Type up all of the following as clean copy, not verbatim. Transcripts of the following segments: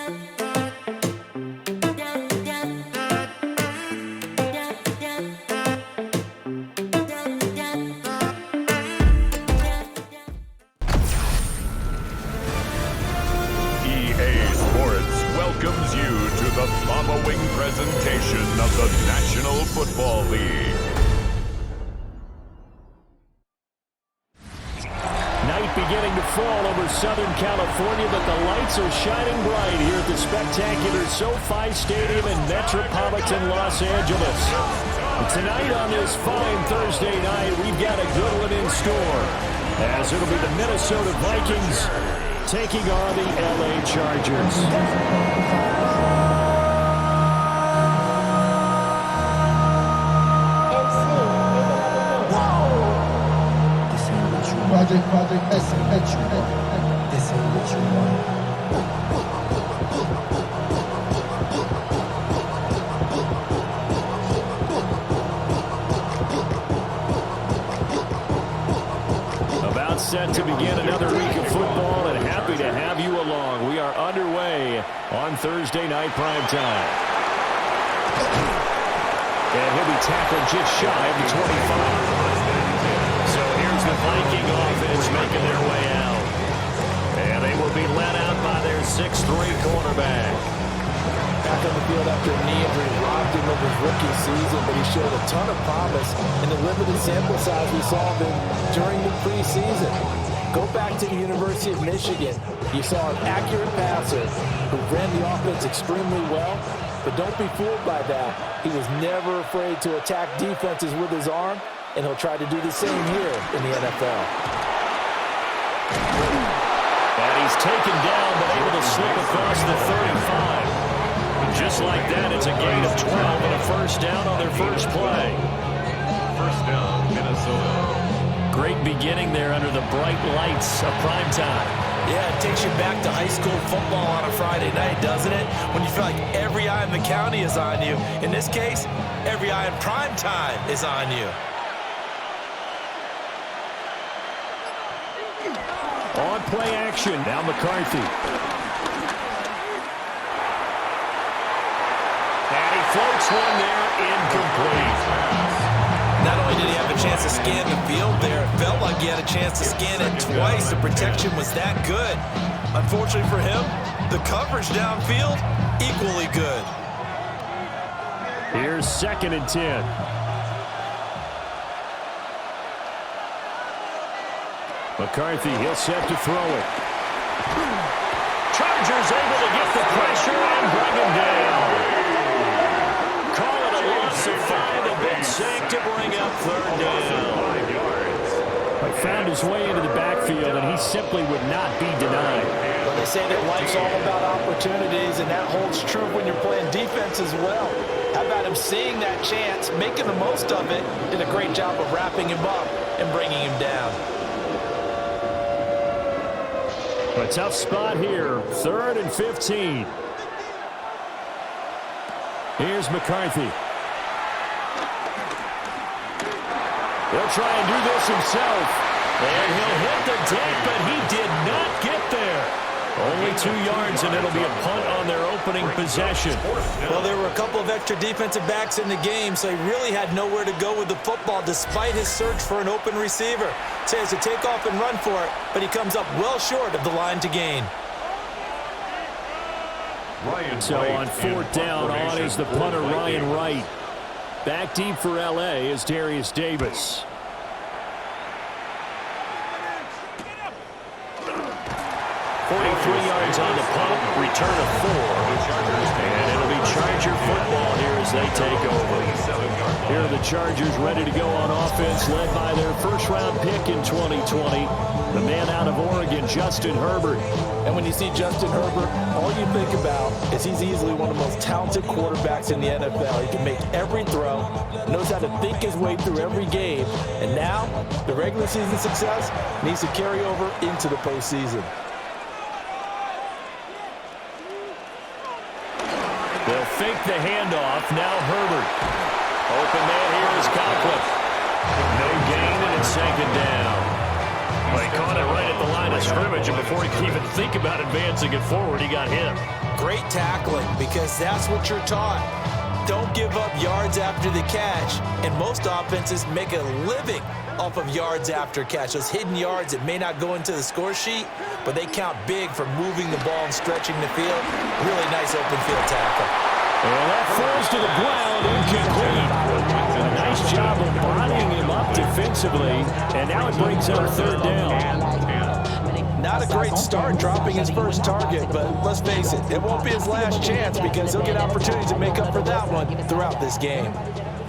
Welcomes you to the following presentation of the National Football League. Night beginning to fall over Southern California, but the lights are shining bright here at the spectacular Sofi Stadium in metropolitan Los Angeles. And tonight on this fine Thursday night, we've got a good one in store, as it'll be the Minnesota Vikings taking on the LA Chargers. Project S. This ain't what you want. About set to begin another week of football, and happy to have you along. We are underway on Thursday night primetime. And he'll be tackled just shy of the 25. So here's the Viking offense making their way out. And they will be led out by their 6'3 quarterback. Back on the field after a knee injury robbed him of his rookie season, but he showed a ton of promise in the limited sample size we saw of him during the preseason. Go back to the University of Michigan. You saw an accurate passer who ran the offense extremely well, but don't be fooled by that. He was never afraid to attack defenses with his arm, and he'll try to do the same here in the NFL. And he's taken down, but able to slip across the 35. Just like that, it's a gain of 12 and a first down on their first play. First down, Minnesota. Great beginning there under the bright lights of primetime. Yeah, it takes you back to high school football on a Friday night, doesn't it? When you feel like every eye in the county is on you. In this case, every eye in primetime is on you. On play action, now McCarthy. And he floats one there, incomplete. Not only did he have a chance to scan the field there, it felt like he had a chance to scan it twice. The protection was that good. Unfortunately for him, the coverage downfield, equally good. Here's 2nd and 10. McCarthy, he'll set to throw it. Chargers able to get the pressure and bring him down. Call it a loss of 5, a big sack to bring up 3rd down. But found his way into the backfield, and he simply would not be denied. Well, they say that life's all about opportunities, and that holds true when you're playing defense as well. How about him seeing that chance, making the most of it, did a great job of wrapping him up and bringing him down. A tough spot here, 3rd and 15. Here's McCarthy. He'll try and do this himself. And he'll hit the deck, but he did not get there. Only 2 yards, and it'll be a punt on their opening possession. Well, there were a couple of extra defensive backs in the game, so he really had nowhere to go with the football despite his search for an open receiver. So he has to take off and run for it, but he comes up well short of the line to gain. So on 4th down, on is the punter Ryan Wright. Back deep for LA is Darius Davis. 43 yards on the punt, return of 4. And it'll be Charger football here as they take over. Here are the Chargers ready to go on offense, led by their first-round pick in 2020, the man out of Oregon, Justin Herbert. And when you see Justin Herbert, all you think about is he's easily one of the most talented quarterbacks in the NFL. He can make every throw, knows how to think his way through every game, and now the regular season success needs to carry over into the postseason. They'll fake the handoff. Now Herbert. Open man here is Conklin. No gain, and it's 2nd down. Well, he caught it right at the line of scrimmage, and before he could even think about advancing it forward, he got hit. Great tackling, because that's what you're taught. Don't give up yards after the catch, and most offenses make a living off of yards after catch. Those hidden yards that may not go into the score sheet, but they count big for moving the ball and stretching the field. Really nice open field tackle. And that falls to the ground, incomplete. A nice job of bodying him up defensively, and now it brings up third down. Not a great start dropping his first target, but let's face it, it won't be his last chance because he'll get opportunities to make up for that one throughout this game.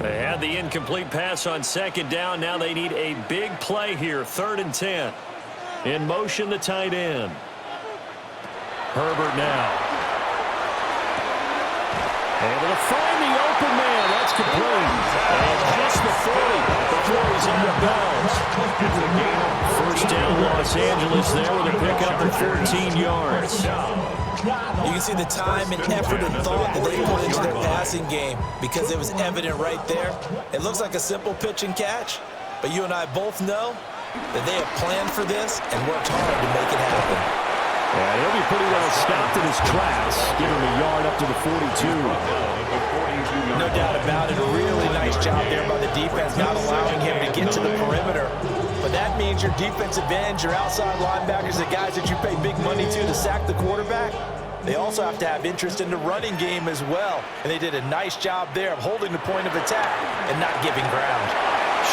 They had the incomplete pass on second down. Now they need a big play here, 3rd and 10. In motion, the tight end. Herbert now. Able to find the open man. That's complete. And just the 40 before he's out of bounds. First down, Los Angeles there with a pickup of 14 yards. You can see the time and effort and thought that they put into their passing game because it was evident right there. It looks like a simple pitch and catch, but you and I both know that they have planned for this and worked hard to make it happen. Yeah, he'll be pretty well stopped in his tracks. Give him a yard up to the 42. No doubt about it. A really nice job there by the defense, not allowing him to get to the perimeter. But that means your defensive ends, your outside linebackers, the guys that you pay big money to sack the quarterback, they also have to have interest in the running game as well. And they did a nice job there of holding the point of attack and not giving ground.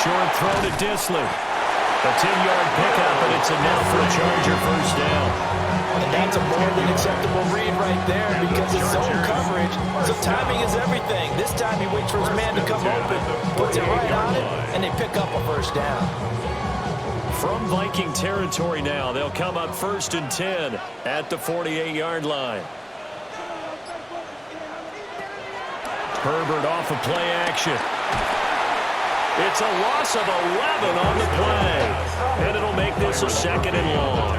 Short throw to Disley. A 10-yard pickup, and it's enough for a Charger first down. And that's a more than acceptable read right there because it's zone coverage, so timing is everything. This time he waits for his man to come open, puts it right on it, and they pick up a first down. From Viking territory now, they'll come up 1st and 10 at the 48-yard line. Herbert off of play action. It's a loss of 11 on the play, and it'll make this a 2nd and long.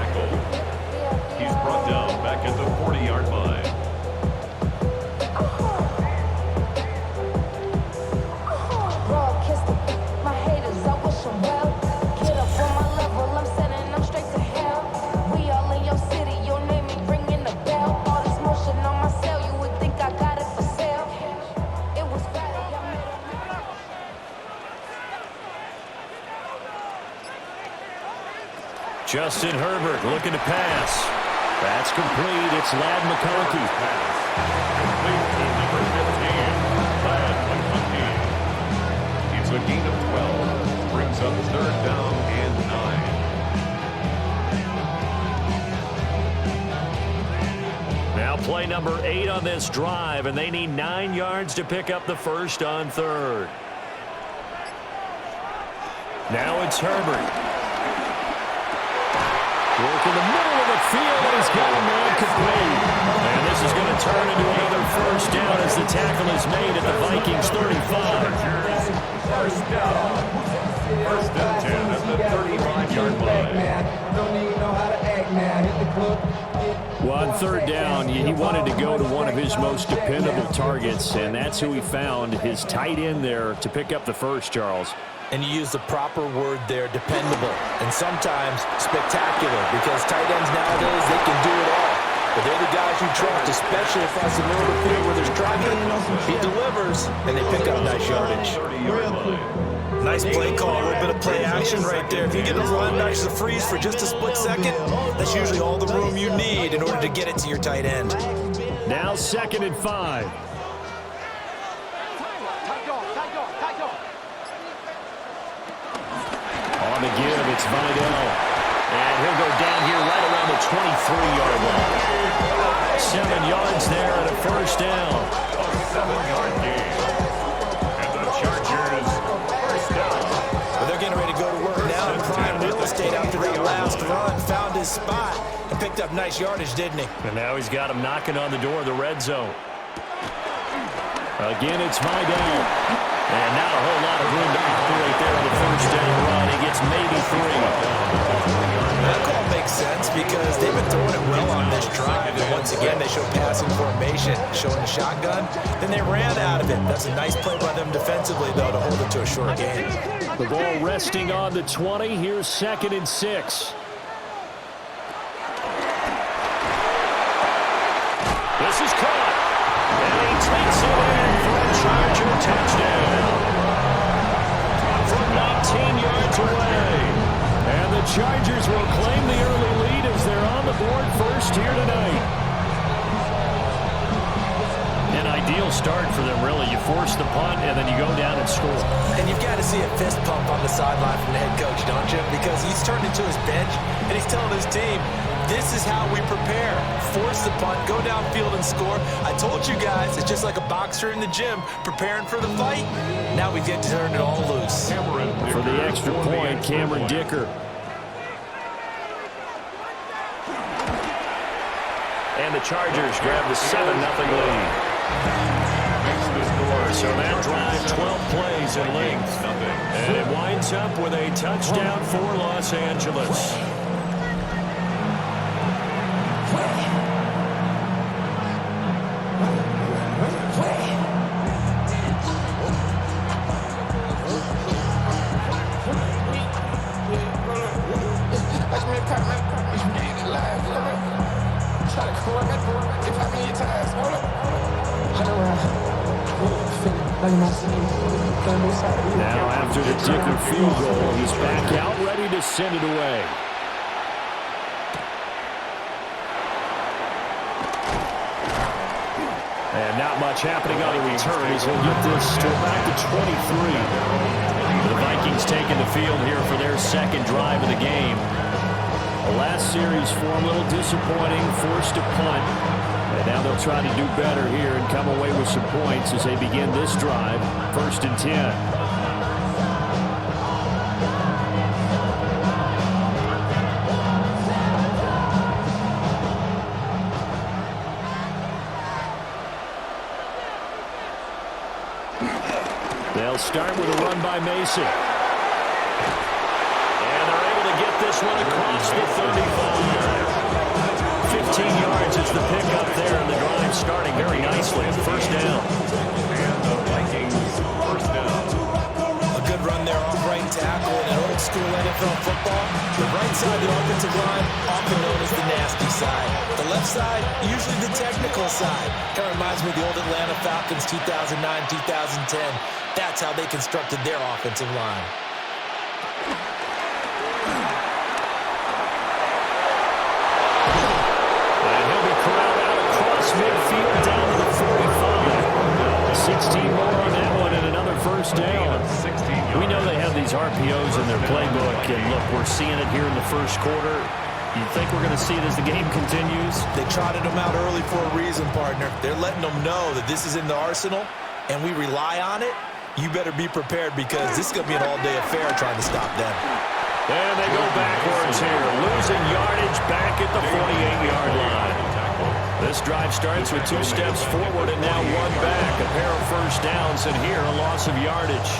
He's brought down back at the 40-yard line. Justin Herbert looking to pass. That's complete. It's Ladd McConkey. Complete to number 15, Ladd McConkey. It's a gain of 12. Brings up 3rd down and 9. Now play number 8 on this drive, and they need 9 yards to pick up the first on 3rd. Now it's Herbert. Work in the middle of the field, and he's got a man complete. And this is going to turn into another first down as the tackle is made at the Vikings 35. First down. 1st and 10 at the 35-yard line. Don't even know how to act now. Hit the club. Well, on 3rd down, he wanted to go to one of his most dependable targets, and that's who he found, his tight end there, to pick up the first, Charles. And you use the proper word there, dependable, and sometimes spectacular, because tight ends nowadays, they can do it all. But they're the guys you trust, especially across the middle of the field where there's traffic. He delivers, and they pick up nice yardage. Nice play call, a little bit of play action right there. If you get those linebackers to freeze for just a split second, that's usually all the room you need in order to get it to your tight end. Now 2nd and 5. On the give, it's Vidal. And he'll go down here right around the 23-yard line. 7 yards there and a first down. A 7-yard gain. And the Chargers first down. Well, they're getting ready to go to work now in prime real estate after that last run. Found his spot and picked up nice yardage, didn't he? And now he's got him knocking on the door of the red zone. Again, it's Vidal. And not a whole lot of room to operate there on the first down run. He gets maybe 3. That call makes sense because they've been throwing it well on this drive. And once again, they show passing formation, showing the shotgun. Then they ran out of it. That's a nice play by them defensively, though, to hold it to a short gain. The ball resting on the 20. Here's 2nd and 6. The This is caught. And he takes it in for a Charger touchdown. From 19 yards away. And the Chargers will claim the early lead as they're on the board first here tonight. An ideal start for them, really. You force the punt, and then you go down and score. And you've got to see a fist pump on the sideline from the head coach, don't you? Because he's turned into his bench, and he's telling his team, this is how we prepare. Force the punt, go downfield and score. I told you guys, it's just like a boxer in the gym preparing for the fight. Now we get to turn it all loose. For the extra point, Cameron Dicker. And the Chargers grab the 7-0 lead. So that drive, 12 plays in length. And it winds up with a touchdown for Los Angeles. Now after the Dicker field goal, he's back out ready to send it away. And not much happening on the return. He's going to get this to back to 23. The Vikings taking the field here for their second drive of the game. The last series for a little disappointing, forced a punt. And now they'll try to do better here and come away with some points as they begin this drive, 1st and 10. They'll start with a run by Mason. And they're able to get this one across the 35. 15 yards is the pickup there, and the drive starting very nicely. First down. And the Vikings first down. A good run there off right tackle in old school NFL football. The right side of the offensive line, often known as the nasty side. The left side, usually the technical side. Kind of reminds me of the old Atlanta Falcons 2009, 2010. That's how they constructed their offensive line. Midfield down to the 45. 16 more on that one and another first down. We know they have these RPOs in their playbook, and look, we're seeing it here in the first quarter. You think we're going to see it as the game continues? They trotted them out early for a reason, partner. They're letting them know that this is in the arsenal, and we rely on it. You better be prepared because this is going to be an all-day affair trying to stop them. And they go backwards here, losing yardage back at the 48-yard line. This drive starts with 2 steps forward and now 1 back. A pair of first downs, and here a loss of yardage.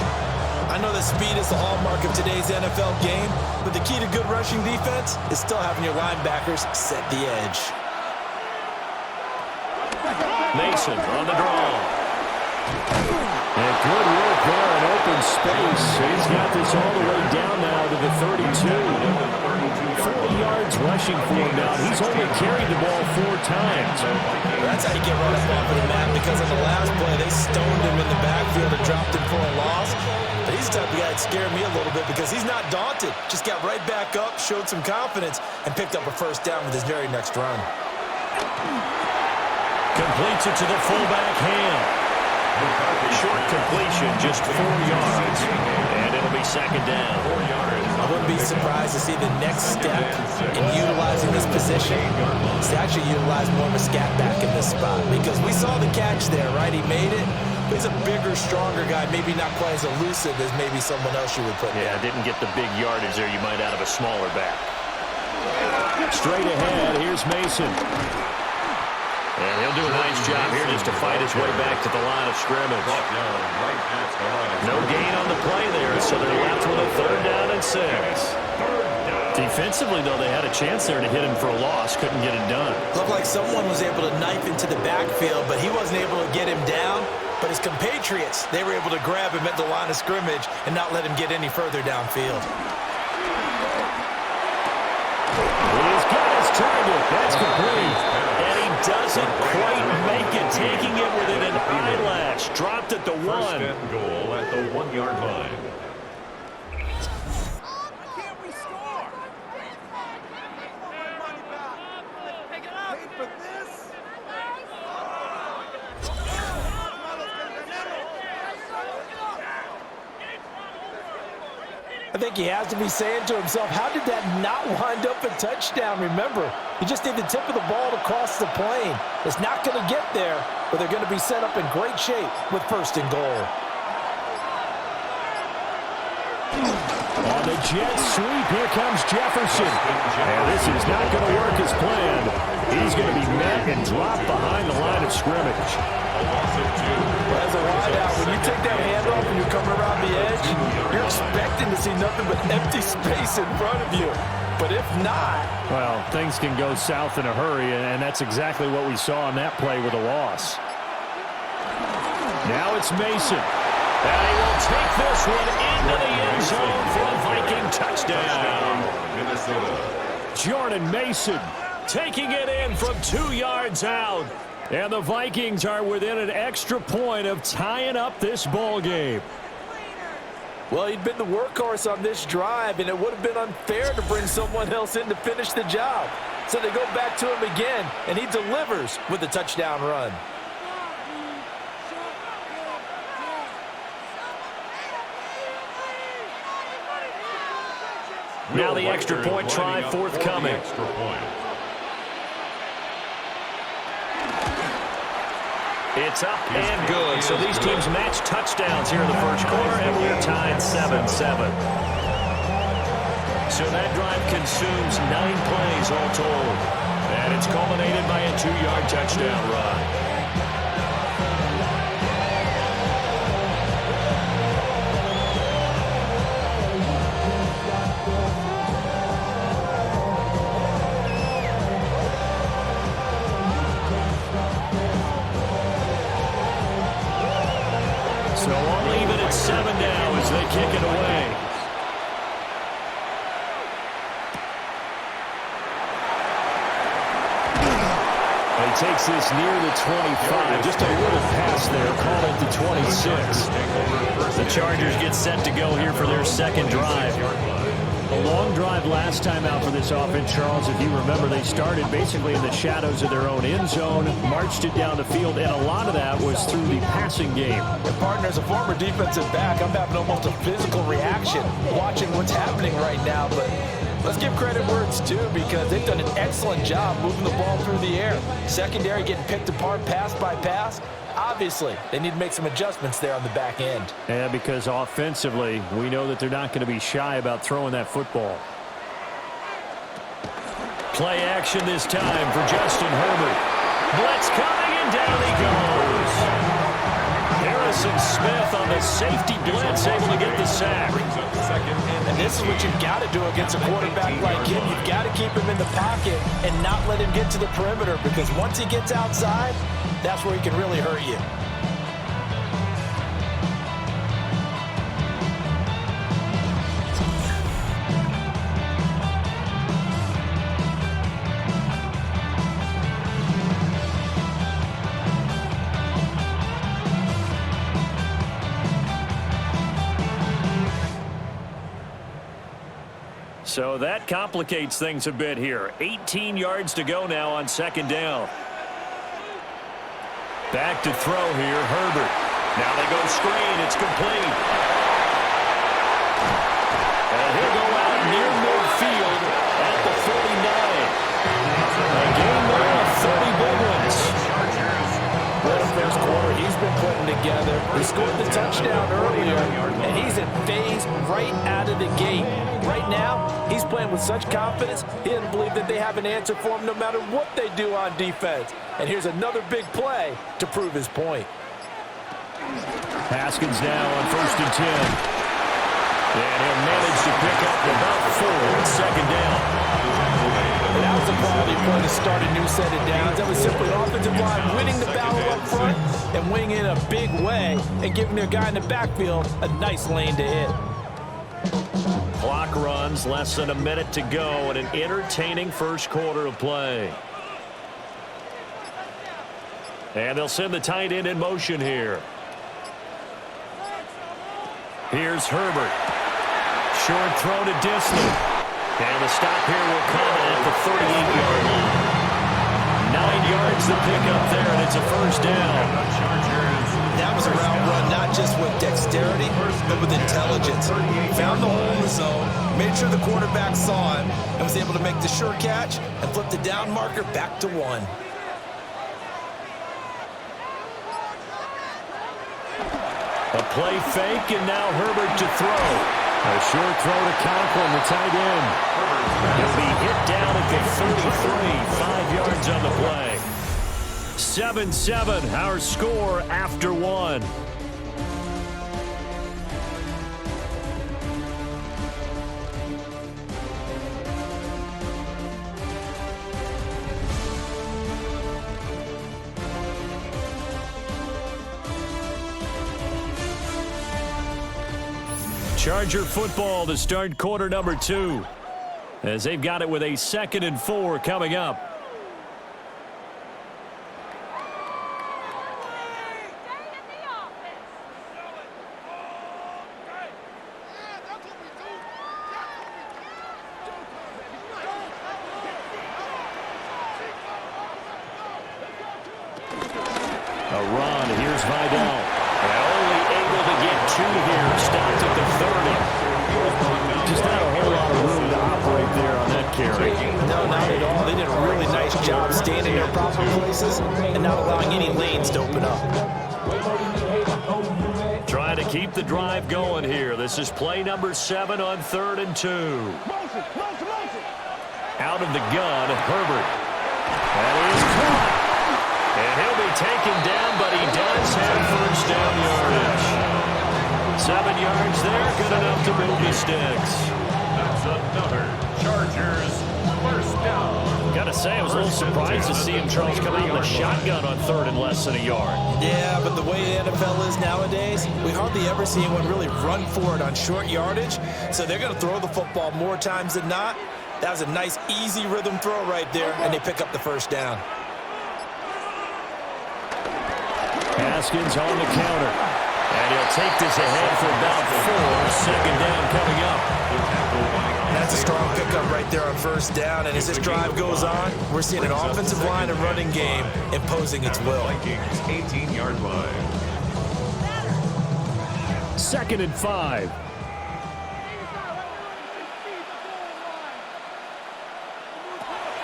I know that speed is the hallmark of today's NFL game, but the key to good rushing defense is still having your linebackers set the edge. Mason on the draw. And good work there in open space. He's got this all the way down now to the 32. 40 yards rushing for him now. He's only carried the ball 4 times. That's how you get run up off of the map, because on the last play, they stoned him in the backfield and dropped him for a loss. But he's the type of guy that scared me a little bit because he's not daunted. Just got right back up, showed some confidence, and picked up a first down with his very next run. Completes it to the fullback hand. Short completion, just 4 yards. And it'll be second down. I wouldn't be surprised to see the next step in utilizing this position is to actually utilize more of a scat back in this spot. Because we saw the catch there, right? He made it. But he's a bigger, stronger guy, maybe not quite as elusive as maybe someone else you would put there. Yeah, didn't get the big yardage there you might out of a smaller back. Straight ahead, here's Mason. And he'll do a nice job here just to fight his way back to the line of scrimmage. No gain on the play there, so they're left with a 3rd down and 6. Defensively, though, they had a chance there to hit him for a loss. Couldn't get it done. Looked like someone was able to knife into the backfield, but he wasn't able to get him down. But his compatriots, they were able to grab him at the line of scrimmage and not let him get any further downfield. He's got his target. That's complete. And he doesn't quite taking it within an eyelash. Dropped at the 1. First and goal at the 1-yard line. I think he has to be saying to himself, how did that not wind up a touchdown? Remember, you just need the tip of the ball to cross the plane. It's not going to get there, but they're going to be set up in great shape with first and goal. On the jet sweep, here comes Jefferson. And this is not going to work as planned. He's going to be met and dropped behind the line of scrimmage. As a wideout, when you take that handoff and you're coming around the edge, you're expecting to see nothing but empty space in front of you. But if not... Well, things can go south in a hurry, and that's exactly what we saw on that play with a loss. Now it's Mason. And he will take this one into the end zone for a Viking touchdown. Minnesota. Jordan Mason taking it in from 2 yards out. And the Vikings are within an extra point of tying up this ball game. Well, he'd been the workhorse on this drive, and it would have been unfair to bring someone else in to finish the job. So they go back to him again, and he delivers with a touchdown run. Now the extra point try forthcoming. It's up and good. So these teams match touchdowns here in the first quarter, and we're tied 7-7. So that drive consumes 9 plays all told. And it's culminated by a 2-yard touchdown run. So I'll leave it at 7 now as they kick it away. He takes this near the 25. Just a little pass there. Call it the 26. The Chargers get set to go here for their second drive. A long drive last time out for this offense, Charles. If you remember, they started basically in the shadows of their own end zone, marched it down the field, and a lot of that was through the passing game. And partner, as a former defensive back, I'm having almost a physical reaction watching what's happening right now. But let's give credit where it's due, because they've done an excellent job moving the ball through the air. Secondary getting picked apart pass by pass. Obviously, they need to make some adjustments there on the back end. Yeah, because offensively, we know that they're not going to be shy about throwing that football. Play action this time for Justin Herbert. Blitz coming, and down he goes. Harrison Smith on the safety blitz, able to get the sack. And this is what you've got to do against a quarterback like him. You've got to keep him in the pocket and not let him get to the perimeter, because once he gets outside, that's where he can really hurt you. So that complicates things a bit here. 18 yards to go now on second down. Back to throw here, Herbert. Now they go screen. It's complete. And he'll go out near midfield at the 49. A game there of 30 big ones. What a first quarter he's been putting together. He scored the touchdown earlier, and he's in phase right out of the gate. Right now, he's playing with such confidence, he doesn't believe that they have an answer for him no matter what they do on defense. And here's another big play to prove his point. Haskins now on 1st and 10. And he'll manage to pick up about 4 on second down. And that was a quality play to start a new set of downs. That was simply an offensive line winning the battle up front and winning in a big way and giving their guy in the backfield a nice lane to hit. Clock runs, less than a minute to go, and an entertaining first quarter of play. And they'll send the tight end in motion here. Here's Herbert. Short throw to Disley. And the stop here will come at the 38-yard line. 9 yards to pick up there, and it's a first down. That was a route run, not just with dexterity, but with intelligence. Found the hole in the zone, made sure the quarterback saw him, and was able to make the sure catch and flip the down marker back to 1. A play fake, and now Herbert to throw. A short throw to Conklin, the tight end. He'll be hit down at the 33, 5 yards on the play. 7-7, our score after 1. Charger football to start quarter number 2, as they've got it with a 2nd and 4 coming up. A run, here's Vidal. Only able to get 2 here, stopped at the 30. Just not a whole lot of room to operate there on that carry. No, not at all. They did a really nice job staying in their proper places and not allowing any lanes to open up. Trying to keep the drive going here. This is play number 7 on 3rd and 2. Out of the gun, Herbert. That is caught. And he'll be taken down, but he does have first down yardage. 7 yards there, good enough to move the sticks. That's another Chargers first down. Gotta say, I was a little surprised to see him, Charles, come out with a shotgun on 3rd and less than a yard. Yeah, but the way the NFL is nowadays, we hardly ever see anyone really run for it on short yardage. So they're going to throw the football more times than not. That was a nice, easy rhythm throw right there, and they pick up the first down. Haskins on the counter. And he'll take this ahead for about 4. 2nd down coming up. That's a strong pickup right there on first down. And as this drive goes on, we're seeing an offensive line and running game imposing its will. Vikings 18-yard line. 2nd and 5.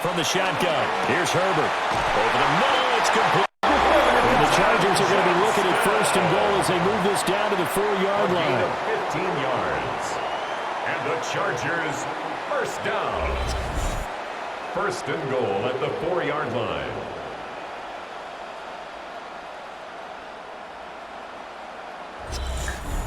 From the shotgun, here's Herbert. Over the middle, it's complete. And the Chargers are going to be looking at 1st and goal as they move this down to the 4-yard line. 15 yards. And the Chargers first down. 1st and goal at the 4-yard line.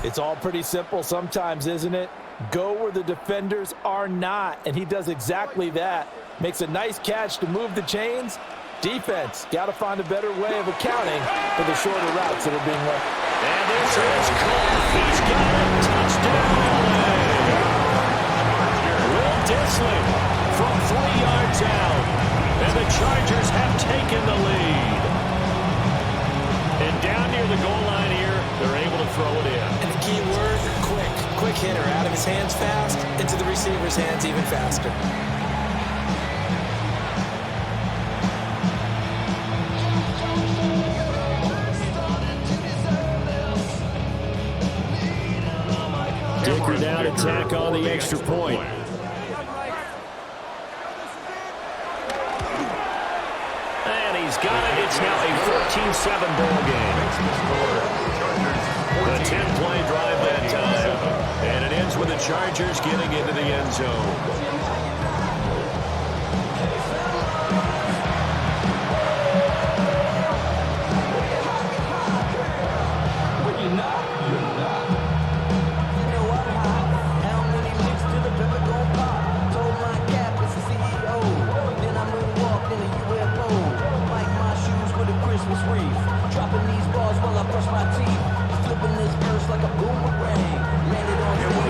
It's all pretty simple sometimes, isn't it? Go where the defenders are not, and he does exactly that. Makes a nice catch to move the chains. Defense, got to find a better way of accounting for the shorter routes that are being run. And this is Cole. He's got a touchdown. Will Disley from 3 yards out. And the Chargers have taken the lead. And down near the goal line here, they're able to throw it in. And the key word, quick. Quick hitter, out of his hands fast, into the receiver's hands even faster. Dicker down to tack on the extra point. And he's got it. It's now a 14-7 ball game. A 10-play drive that time. And it ends with the Chargers getting into the end zone.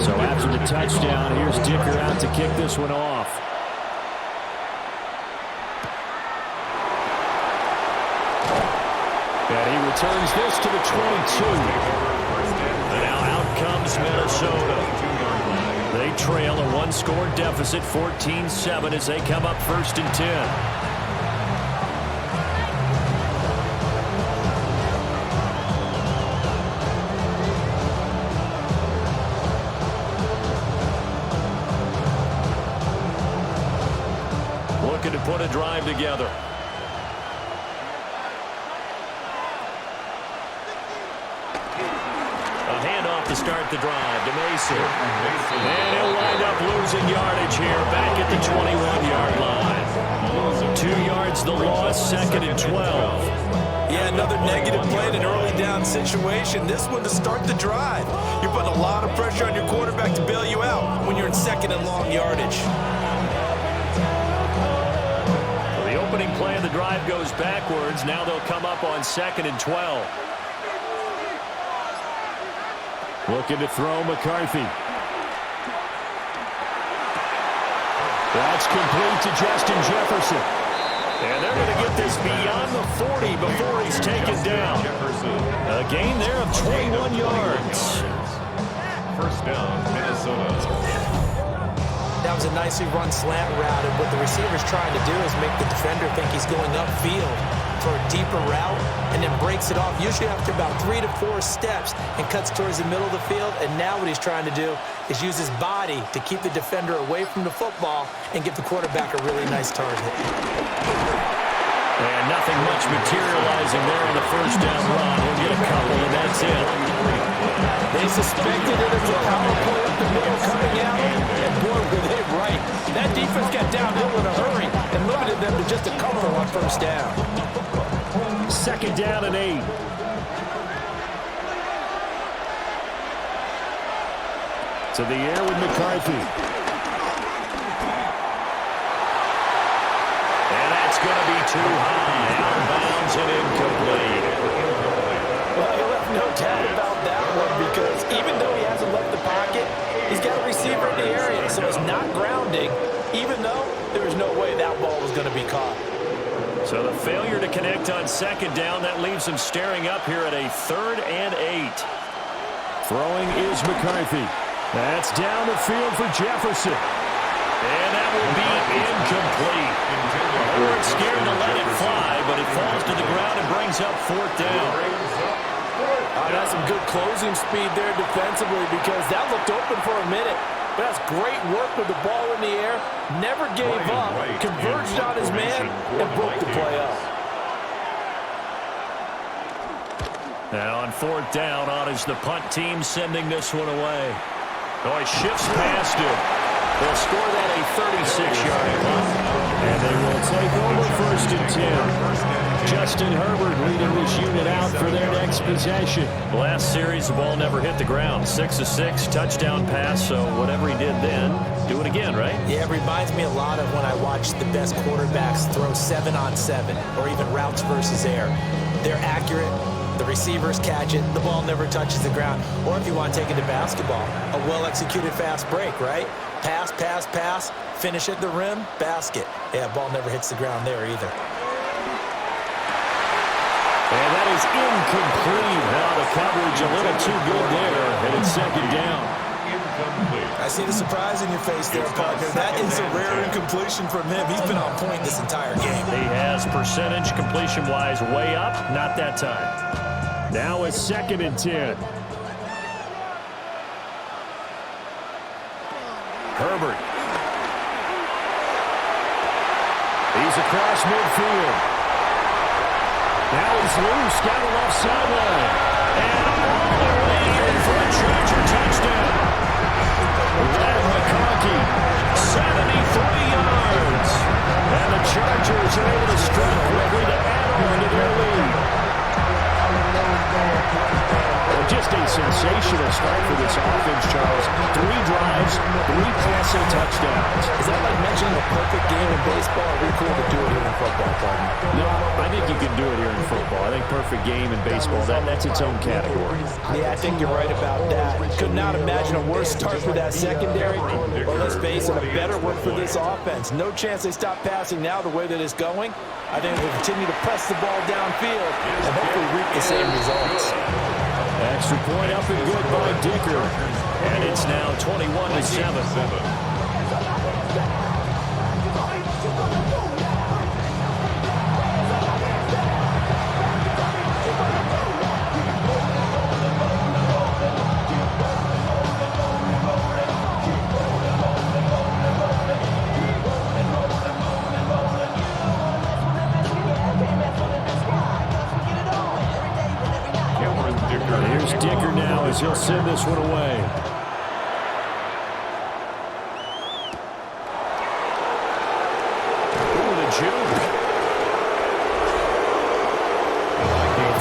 So after the touchdown, here's Dicker out to kick this one off. And he returns this to the 22. And now out comes Minnesota. They trail a one-score deficit, 14-7, as they come up 1st and 10. Looking to put a drive together. A handoff to start the drive to Mason. And he'll wind up losing yardage here back at the 21-yard line. 2 yards the loss, 2nd and 12. Yeah, another negative play in an early down situation. This one to start the drive. You're putting a lot of pressure on your quarterback to bail you out when you're in 2nd and long yardage. The opening play of the drive goes backwards. Now they'll come up on 2nd and 12. Looking to throw McCarthy. That's complete to Justin Jefferson. And they're going to get this beyond the 40 before he's taken down. A gain there of 21 yards. 1st down, Minnesota. That was a nicely run slant route, and what the receiver's trying to do is make the defender think he's going upfield for a deeper route, and then breaks it off, usually after about 3 to 4 steps, and cuts towards the middle of the field. And now what he's trying to do is use his body to keep the defender away from the football and give the quarterback a really nice target. And nothing much materializing there on the 1st down run. He'll get a couple, and that's it. They suspected it as a power play up the middle coming out, and boy, were they right. That defense got downhill in a hurry and limited them to just a couple on 1st down. 2nd down and 8. To the air with McCarthy. And that's going to be too high. Out of bounds and incomplete. Well, you'll have no doubt about that one, because even though he hasn't left the pocket, he's got a receiver in the area, so it's not grounding, even though there's no way that ball was going to be caught. So the failure to connect on 2nd down, that leaves him staring up here at a 3rd and 8. Throwing is McCarthy. That's down the field for Jefferson. And that will be incomplete. They weren't scared to let it fly, but it falls to the ground and brings up 4th down. That's some good closing speed there defensively, because that looked open for a minute. But that's great work with the ball in the air. Never gave up, converged on his man, and broke the play up. Now on 4th down, on is the punt team sending this one away. Oh, he shifts past him. They'll score that a 36-yard punt. And they will take over 1st and 10. Justin Herbert leading this unit out for their next possession. Last series, the ball never hit the ground. 6 of 6, touchdown pass, so whatever he did then, do it again, right? Yeah, it reminds me a lot of when I watch the best quarterbacks throw 7-on-7, or even routes versus air. They're accurate. The receivers catch it. The ball never touches the ground. Or if you want to take it to basketball, a well-executed fast break, right? Pass, pass, pass, finish at the rim, basket. Yeah, ball never hits the ground there either. And that is incomplete. Now the coverage a little too good there, and it's 2nd down. I see the surprise in your face there, partner. That is a rare incompletion from him. He's been on point this entire game. He has percentage completion-wise way up, not that time. Now it's 2nd and 10. Herbert. He's across midfield. Now he's loose down the left sideline. And all the way in for a Charger touchdown. Red McConkey, 73 yards. And the Chargers are able to strike quickly to add on to their lead. Just a sensational sensational start for this offense, Charles. 3 drives, 3 passing touchdowns. Is that like mentioning the perfect game in baseball? Or are we cool to do it here in football, partner? No, I think you can do it here in football. I think perfect game in baseball, that's its own category. Yeah, I think you're right about that. Could not imagine a worse start for that secondary. Well, let's face it, a better one for this offense. No chance they stop passing now the way that it's going. I think we'll continue to press the ball downfield and hopefully reap the same results. Extra point up and good by Dicker. And it's now 21-7. Here's Dicker now as he'll send this one away. Ooh, the juke.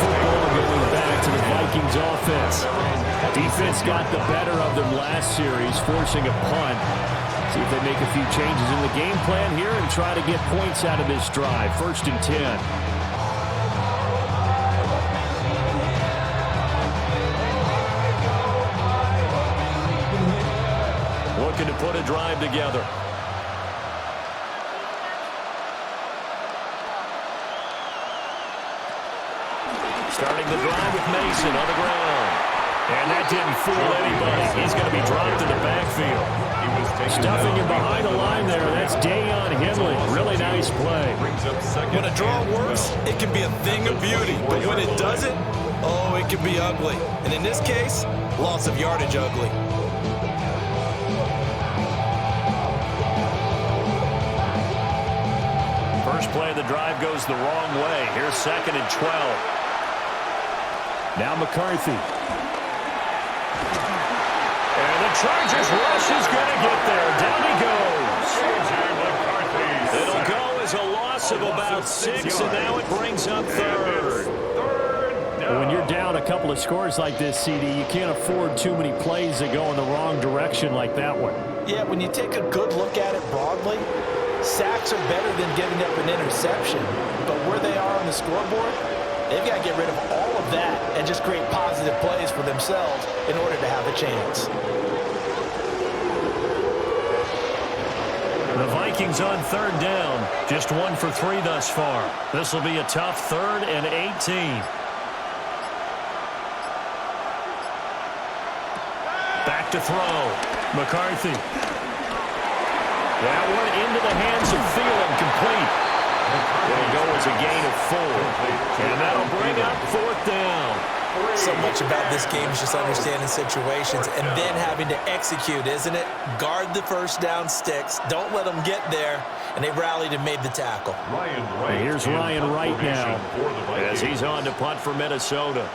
Football going back to the Vikings offense. Defense got the better of them last series, forcing a punt. See if they make a few changes in the game plan here and try to get points out of this drive. 1st and 10. Looking to put a drive together. Starting the drive with Mason on the ground. And that didn't fool anybody. He's going to be dropped in the backfield. Stuffing him behind the line there. That's Dayon Henley. Really nice play. When a draw works, it can be a thing of beauty. But when it doesn't, oh, it can be ugly. And in this case, loss of yardage ugly. First play of the drive goes the wrong way. Here's 2nd and 12. Now McCarthy. And the Chargers rush is going to get there. Down he goes. It'll go as a loss of about 6, and now it brings up 3rd. When you're down a couple of scores like this, CD, you can't afford too many plays that go in the wrong direction like that one. Yeah, when you take a good look at it broadly, sacks are better than giving up an interception. But where they are on the scoreboard, they've got to get rid of all of that and just create positive plays for themselves in order to have a chance. The Vikings on 3rd down. Just 1 for 3 thus far. This will be a tough 3rd and 18. Back to throw. McCarthy. That one into the hands of Thielen, complete. It'll go as a gain of 4. And that'll bring up 4th down. So much about this game is just understanding situations and then having to execute, isn't it? Guard the first down sticks. Don't let them get there. And they rallied and made the tackle. Here's Ryan Wright now as he's on to punt for Minnesota.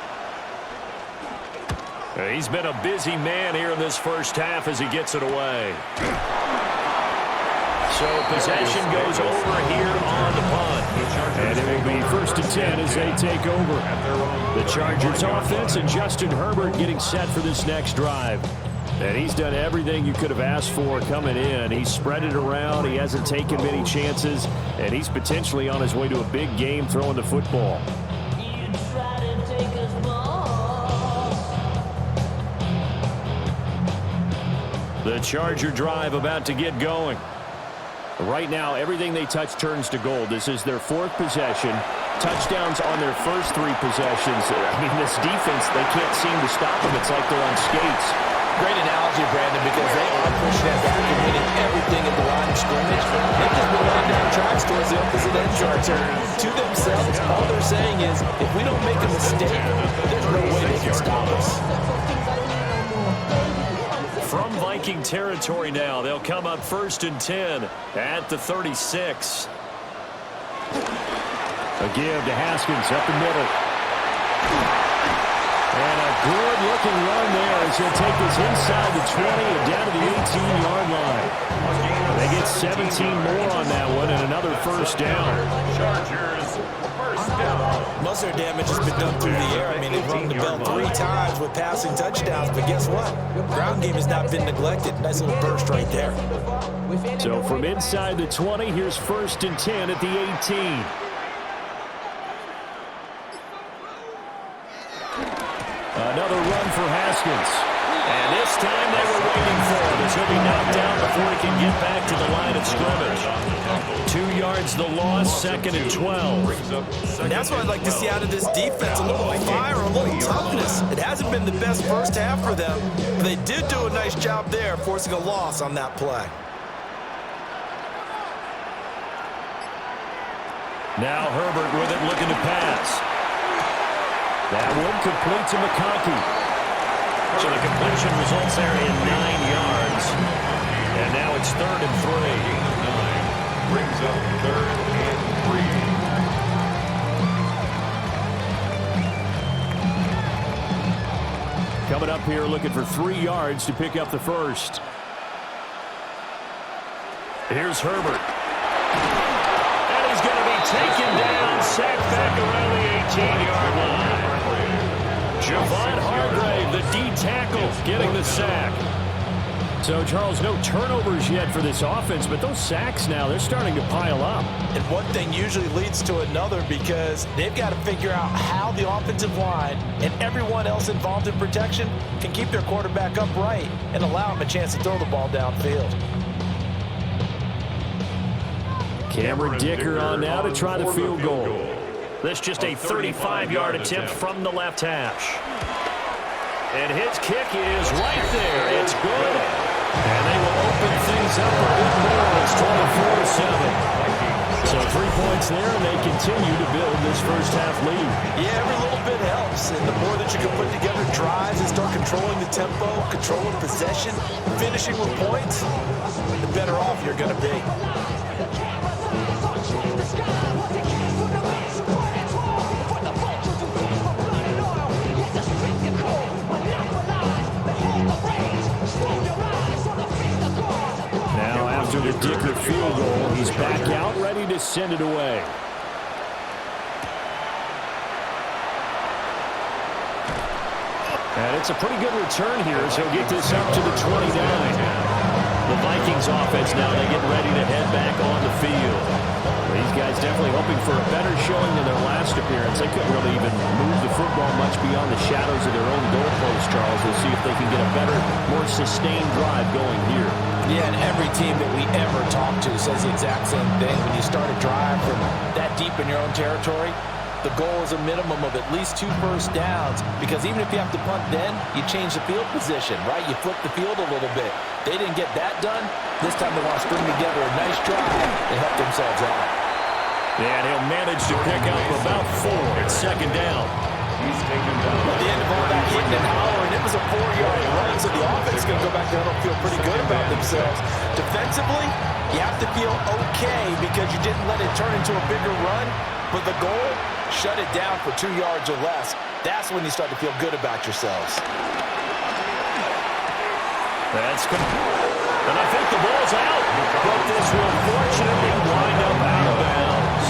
He's been a busy man here in this first half as he gets it away. So possession goes over here on the punt. And it will be 1st and 10 as they take over. The Chargers offense and Justin Herbert getting set for this next drive. And he's done everything you could have asked for coming in. He's spread it around. He hasn't taken many chances. And he's potentially on his way to a big game throwing the football. The Charger drive about to get going. Right now, everything they touch turns to gold. This is their 4th possession. Touchdowns on their first 3 possessions. I mean, this defense, they can't seem to stop them. It's like they're on skates. Great analogy, Brandon, because they are pushing that back and winning everything at the line of scrimmage. They've just been running down tracks towards the opposite end zone. To themselves, all they're saying is, if we don't make a mistake, there's no way they can stop us. From Viking territory now, they'll come up 1st and 10 at the 36. A give to Haskins up the middle. And a good-looking run there as he'll take this inside the 20 and down to the 18-yard line. They get 17 more on that one and another 1st down. Chargers, 1st down. Most of their damage has been done through the air. I mean, they've rung the bell 3 times with passing touchdowns, but guess what? Ground game has not been neglected. Nice little burst right there. So from inside the 20, here's 1st and 10 at the 18. Another run for Haskins. And this time they were waiting for him as he'll be knocked down before he can get back to the line of scrimmage. 2 yards the loss, 2nd and 12. And that's what I'd like to see out of this defense, a little fire, a little toughness. It hasn't been the best first half for them, but they did do a nice job there, forcing a loss on that play. Now Herbert with it, looking to pass. That one complete to McConkey. So the completion results there in 9 yards. And now it's 3rd and 3. Brings up 3rd and 3. Coming up here looking for 3 yards to pick up the first. Here's Herbert. And he's going to be taken down, sacked back around the 18-yard line. Javon Hargrave, the D tackle, getting the sack. So, Charles, no turnovers yet for this offense, but those sacks now, they're starting to pile up. And one thing usually leads to another because they've got to figure out how the offensive line and everyone else involved in protection can keep their quarterback upright and allow him a chance to throw the ball downfield. Cameron Dicker on now to try the field goal. This just a 35-yard attempt from the left hash. And his kick is right there. It's good. And they will open things up a bit more. It's 24-7. So 3 points there, and they continue to build this first half lead. Yeah, every little bit helps. And the more that you can put together drives and start controlling the tempo, controlling possession, finishing with points, the better off you're going to be. Now after the Dicker field goal, he's back out ready to send it away. And it's a pretty good return here as he'll get this up to the 29. The Vikings offense now, they get ready to head back on the field. These guys definitely hoping for a better showing than their last appearance. They couldn't really even move the football much beyond the shadows of their own goalpost, Charles. We'll see if they can get a better, more sustained drive going here. Yeah, and every team that we ever talk to says the exact same thing. When you start a drive from that deep in your own territory, the goal is a minimum of at least 2 first downs, because even if you have to punt then, you change the field position, right? You flip the field a little bit. They didn't get that done. This time they want to string together a nice drive and help themselves out. And he'll manage to pick up about 4 at 2nd down. He's taken down. At the end of all that hitting and hollering, it was a 4-yard run, so the offense is going to go back there and feel pretty good about themselves. Defensively, you have to feel okay because you didn't let it turn into a bigger run, but the goal, shut it down for 2 yards or less. That's when you start to feel good about yourselves. That's good. And I think the ball's out, but this will fortunately wind up out of bounds.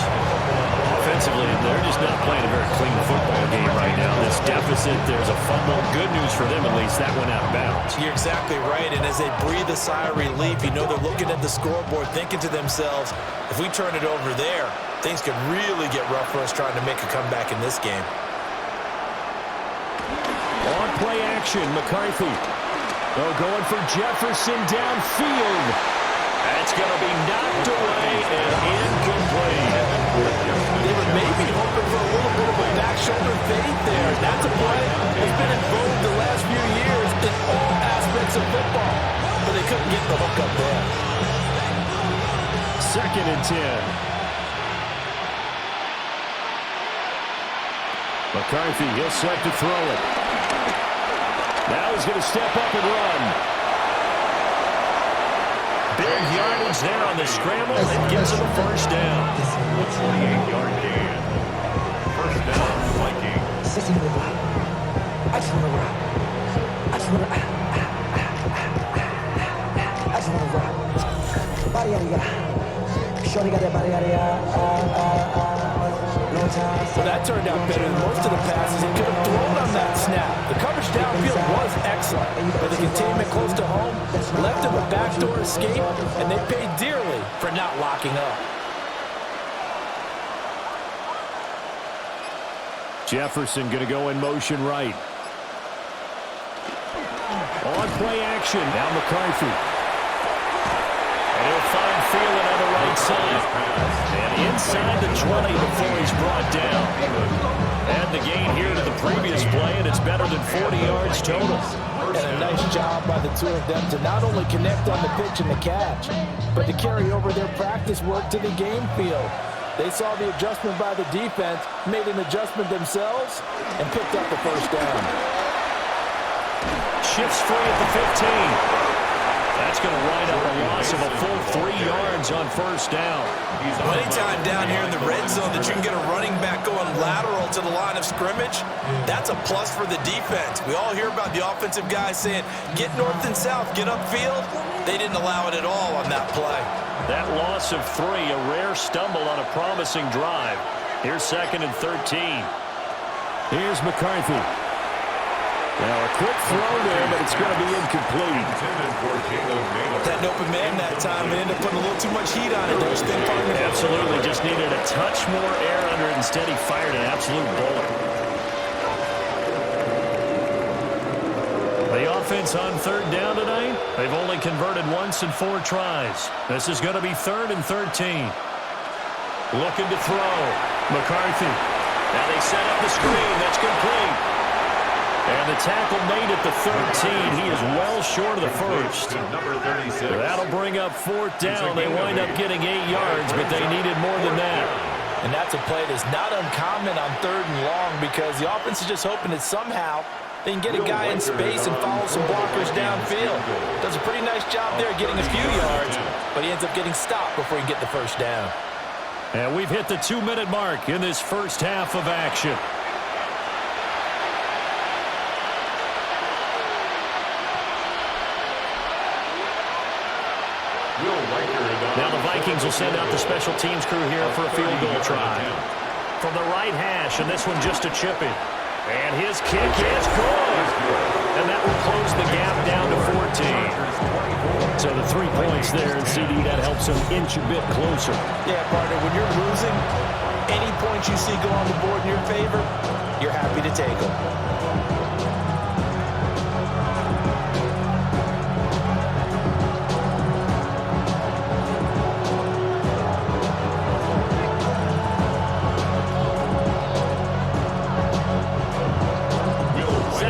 Offensively, they're just not playing a very clean football game right now. This deficit, there's a fumble. Good news for them, at least. That went out of bounds. You're exactly right, and as they breathe a sigh of relief, you know they're looking at the scoreboard, thinking to themselves, if we turn it over there, things could really get rough for us trying to make a comeback in this game. On play action, McCarthy. Oh, going for Jefferson downfield. That's going to be knocked away and incomplete. They were maybe hoping for a little bit of a back shoulder fade there. That's a play that's been in vogue the last few years in all aspects of football, but they couldn't get the hook up there. 2nd and 10. McCarthy, he'll set to throw it. Now he's going to step up and run. Big yardage there on the scramble and gets him a first down. 28-yard gain. First down, Vikings. I just want to rock. Body, shorty got that body, Well, that turned out better than most of the passes he could have thrown on that snap. The coverage downfield was excellent, but the containment close to home left him a backdoor escape, and they paid dearly for not locking up. Jefferson going to go in motion right. On play action. Now McCarthy. And he'll find Thielen on the right side. And inside the 20 before he's brought down. Add the gain here to the previous play, and it's better than 40 yards total. And a nice job by the two of them to not only connect on the pitch and the catch, but to carry over their practice work to the game field. They saw the adjustment by the defense, made an adjustment themselves, and picked up the first down. Shifts free at the 15. That's going to wind up a loss of a full 3 yards on first down. Well, anytime down here in the red zone that you can get a running back going lateral to the line of scrimmage, that's a plus for the defense. We all hear about the offensive guys saying, get north and south, get upfield. They didn't allow it at all on that play. That loss of 3, a rare stumble on a promising drive. Here's 2nd and 13. Here's McCarthy. Now a quick throw there, but it's going to be incomplete. That open man that time, they ended up putting a little too much heat on it. Absolutely, just needed a touch more air under it. Instead, he fired an absolute bullet. The offense on 3rd down tonight, they've only converted once in 4 tries. This is going to be 3rd and 13. Looking to throw. McCarthy. Now they set up the screen. That's complete. And the tackle made at the 13. He is well short of the first. That'll bring up 4th down. They wind up getting 8 yards, but they needed more than that. And that's a play that's not uncommon on 3rd and long because the offense is just hoping that somehow they can get a guy in space and follow some blockers downfield. Does a pretty nice job there getting a few yards, but he ends up getting stopped before he can get the first down. And we've hit the 2-minute mark in this first half of action. Now the Vikings will send out the special teams crew here for a field goal try. From the right hash, and this one just a chip in. And his kick is good. And that will close the gap down to 14. So the 3 points there, and CD, that helps him inch a bit closer. Yeah, partner, when you're losing, any points you see go on the board in your favor, you're happy to take them.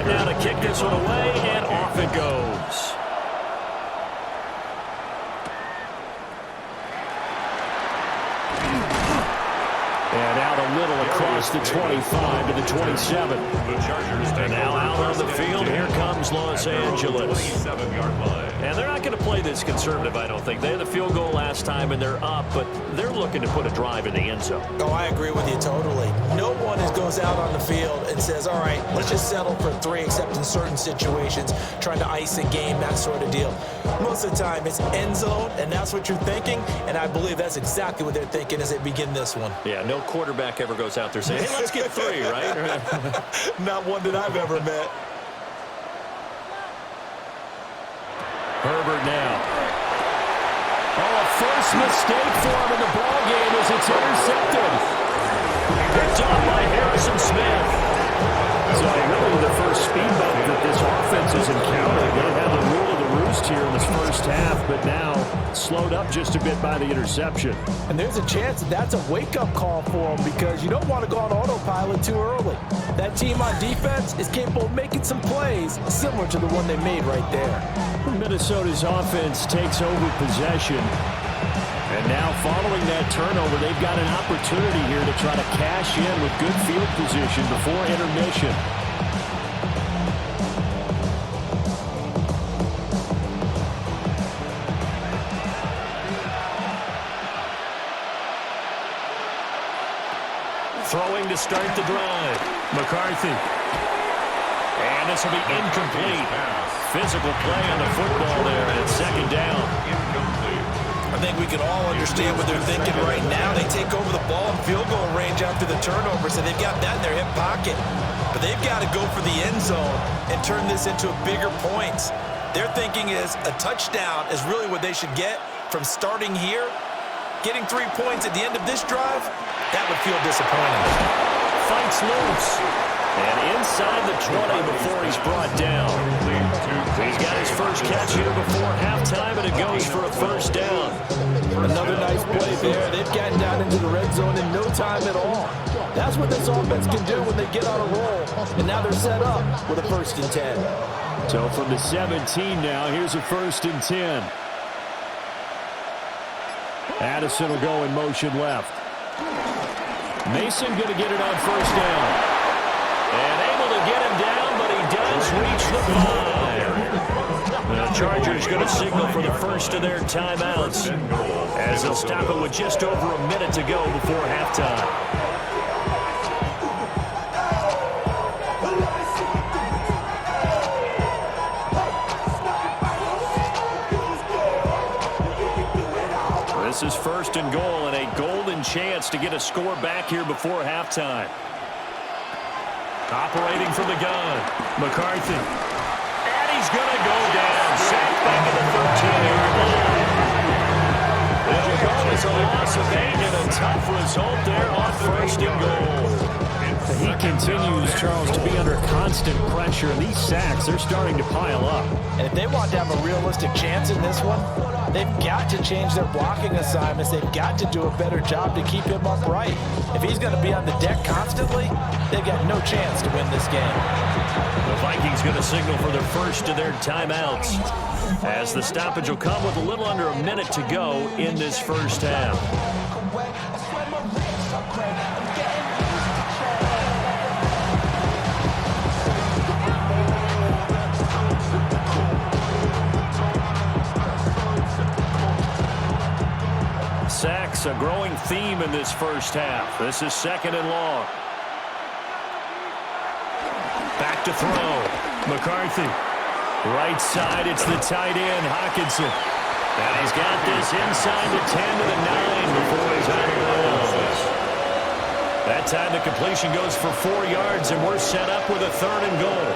Now to kick this one away, and off it goes. And out a little across the 25 to the 27. And now out on the field, here comes Los Angeles. And they're not going to play this conservative, I don't think. They had the field goal last time, and they're up, but they're looking to put a drive in the end zone. Oh, I agree with you totally. No one goes out on the field and says, all right, let's just settle for 3, except in certain situations, trying to ice a game, that sort of deal. Most of the time, it's end zone, and that's what you're thinking, and I believe that's exactly what they're thinking as they begin this one. Yeah, no quarterback ever goes out there saying, hey, let's get 3, right? Not one that I've ever met. Herbert now. Oh, a first mistake for him in the ballgame as it's intercepted. Picked up by Harrison Smith. So really the first speed bump that this offense has encountered. They had the rule of the roost here in this first half, but now slowed up just a bit by the interception. And there's a chance that that's a wake-up call for them because you don't want to go on autopilot too early. That team on defense is capable of making some plays similar to the one they made right there. Minnesota's offense takes over possession. And now following that turnover, they've got an opportunity here to try to cash in with good field position before intermission. Throwing to start the drive. McCarthy. And this will be incomplete. Physical play on the football there, and it's 2nd down. I think we can all understand what they're thinking right now. They take over the ball in field goal range after the turnover, so they've got that in their hip pocket. But they've got to go for the end zone and turn this into bigger points. Their thinking is a touchdown is really what they should get from starting here. Getting 3 points at the end of this drive, that would feel disappointing. Fights loose. And inside the 20 before he's brought down. He's got his first catch here before halftime, and it goes for a first down. Another nice play there. They've gotten down into the red zone in no time at all. That's what this offense can do when they get on a roll. And now they're set up with a 1st and 10. So from the 17 now, here's a 1st and 10. Addison will go in motion left. Mason going to get it on 1st down. And able to get him down, but he does reach the 5. The Chargers going to signal for the first of their timeouts as they'll stop it with just over a minute to go before halftime. This is 1st and goal and a golden chance to get a score back here before halftime. Operating from the gun, McCarthy. And he's going to go down. Sacked back at the 13-yard line. It'll go as a loss of 8 and a tough result there on 1st and goal. He continues, Charles, to be under constant pressure, and these sacks, they're starting to pile up. And if they want to have a realistic chance in this one, they've got to change their blocking assignments. They've got to do a better job to keep him upright. If he's going to be on the deck constantly, they've got no chance to win this game. The Vikings going to signal for their first of their timeouts as the stoppage will come with a little under a minute to go in this first half. Sacks, a growing theme in this first half. This is 2nd and long. Back to throw. McCarthy. Right side, it's the tight end, Hockenson. And he's got this inside the 10 to the 9 before he's out of bounds. That time the completion goes for 4 yards, and we're set up with a 3rd and goal.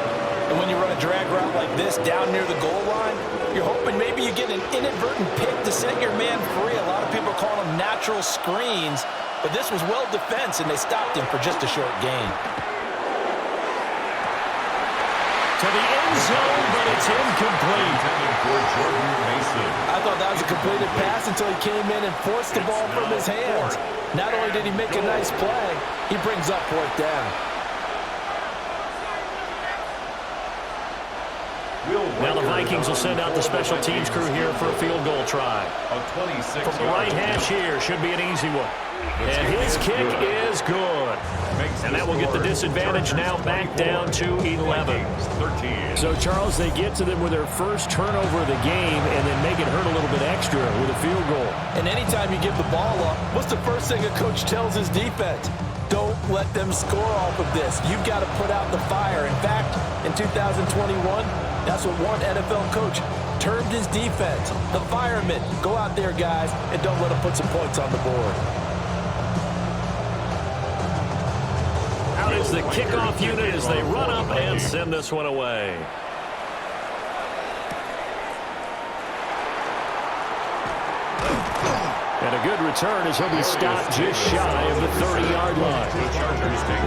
And when you run a drag route like this down near the goal line, you're hoping maybe you get an inadvertent pick to set your man free. A lot of people call them natural screens, but this was well defense, and they stopped him for just a short gain. To the end zone, but it's incomplete. I thought that was a completed pass until he came in and forced the ball from his hands. Not only did he make a nice play, he brings up 4th down. Now the Vikings will send out the special teams crew here for a field goal try. From the right hash here, should be an easy one. And his kick is good. And that will get the disadvantage now back down to 11. So, Charles, they get to them with their first turnover of the game and then make it hurt a little bit extra with a field goal. And anytime you give the ball up, what's the first thing a coach tells his defense? Don't let them score off of this. You've got to put out the fire. In fact, in 2021, that's what one NFL coach termed his defense. The firemen. Go out there, guys, and don't let them put some points on the board. Out is the kickoff unit as they run up and send this one away. And a good return as he'll be stopped just shy of the 30-yard line.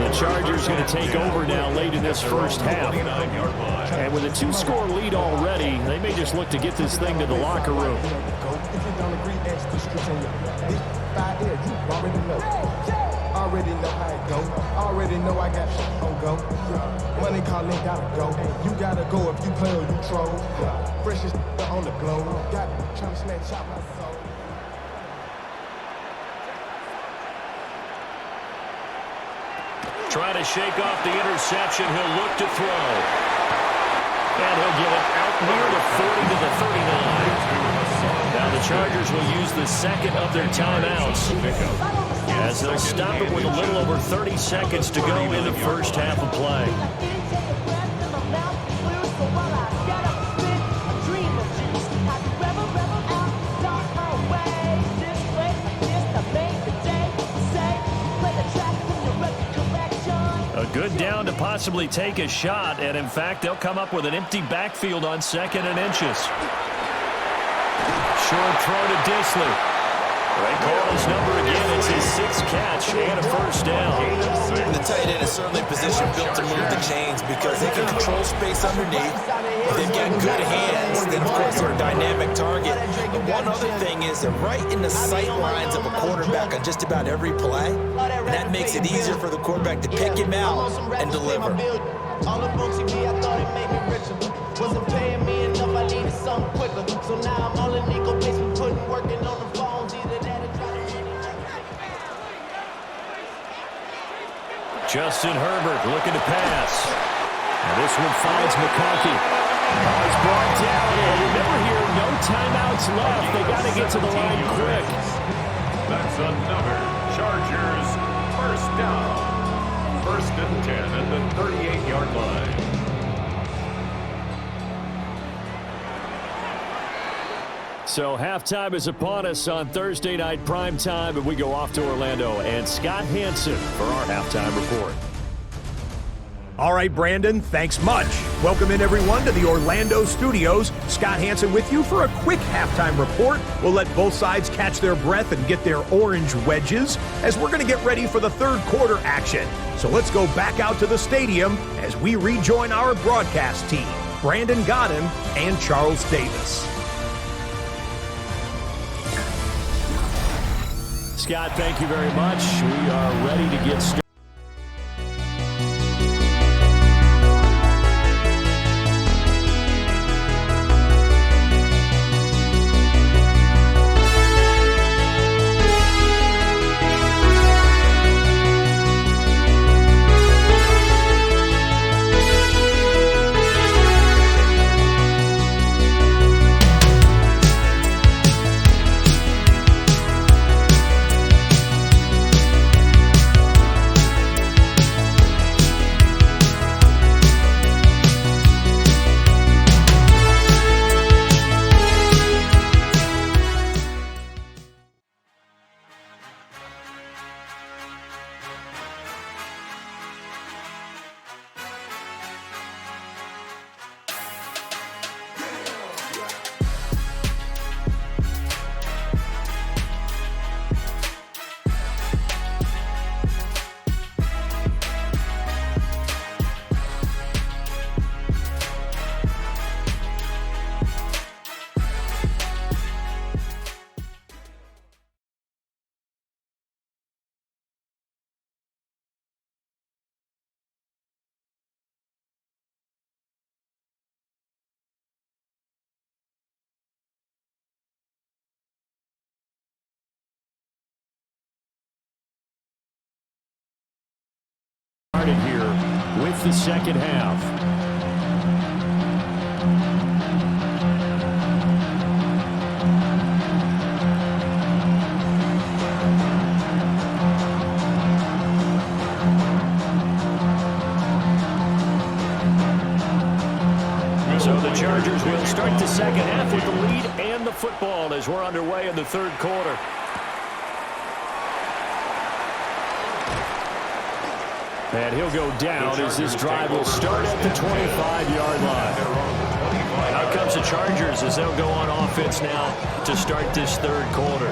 The Chargers going to take over now late in this first half. And with a 2-score lead already, they may just look to get this thing to the locker room. Already know how it go. Already know I got shit on go. Money calling, gotta go. You gotta go if you play or you troll. Freshest on the globe. Got trying to snatch out my soul. Trying to shake off the interception. He'll look to throw. And he'll get it out near the 40 to the 39. Now the Chargers will use the second of their timeouts as they'll stop it with a little over 30 seconds to go in the first half of play. down to possibly take a shot, and in fact, they'll come up with an empty backfield on 2nd and inches. Short throw to Disley. They call his number again. It's his 6th catch and a first down. The tight end is certainly a position built to move the chains because they can control space underneath. They've got good hands. Then, of course, they're a dynamic target. But one other thing is they're right in the sight lines of a quarterback on just about every play. And that makes it easier for the quarterback to pick him out and deliver. All the books he be, I thought it made me richer. Wasn't paying me enough, I needed something quicker. So now I'm all in Nico basement, putting working on the phones. Either that or trying to Justin Herbert looking to pass. And this one finds McConkey. He's brought down. And remember here, no timeouts left. They got to get to the line quick. That's another Chargers first down. 1st and 10 at the 38-yard line. So halftime is upon us on Thursday night prime time, and we go off to Orlando and Scott Hansen for our halftime report. All right, Brandon, thanks much. Welcome in, everyone, to the Orlando studios. Scott Hansen with you for a quick halftime report. We'll let both sides catch their breath and get their orange wedges as we're going to get ready for the 3rd quarter action. So let's go back out to the stadium as we rejoin our broadcast team, Brandon Godden and Charles Davis. Scott, thank you very much. We are ready to get started. Here with the 2nd half. So the Chargers will start the 2nd half with the lead and the football as we're underway in the 3rd quarter. And he'll go down as this drive will start at the 25-yard line. Out comes the Chargers as they'll go on offense now to start this 3rd quarter.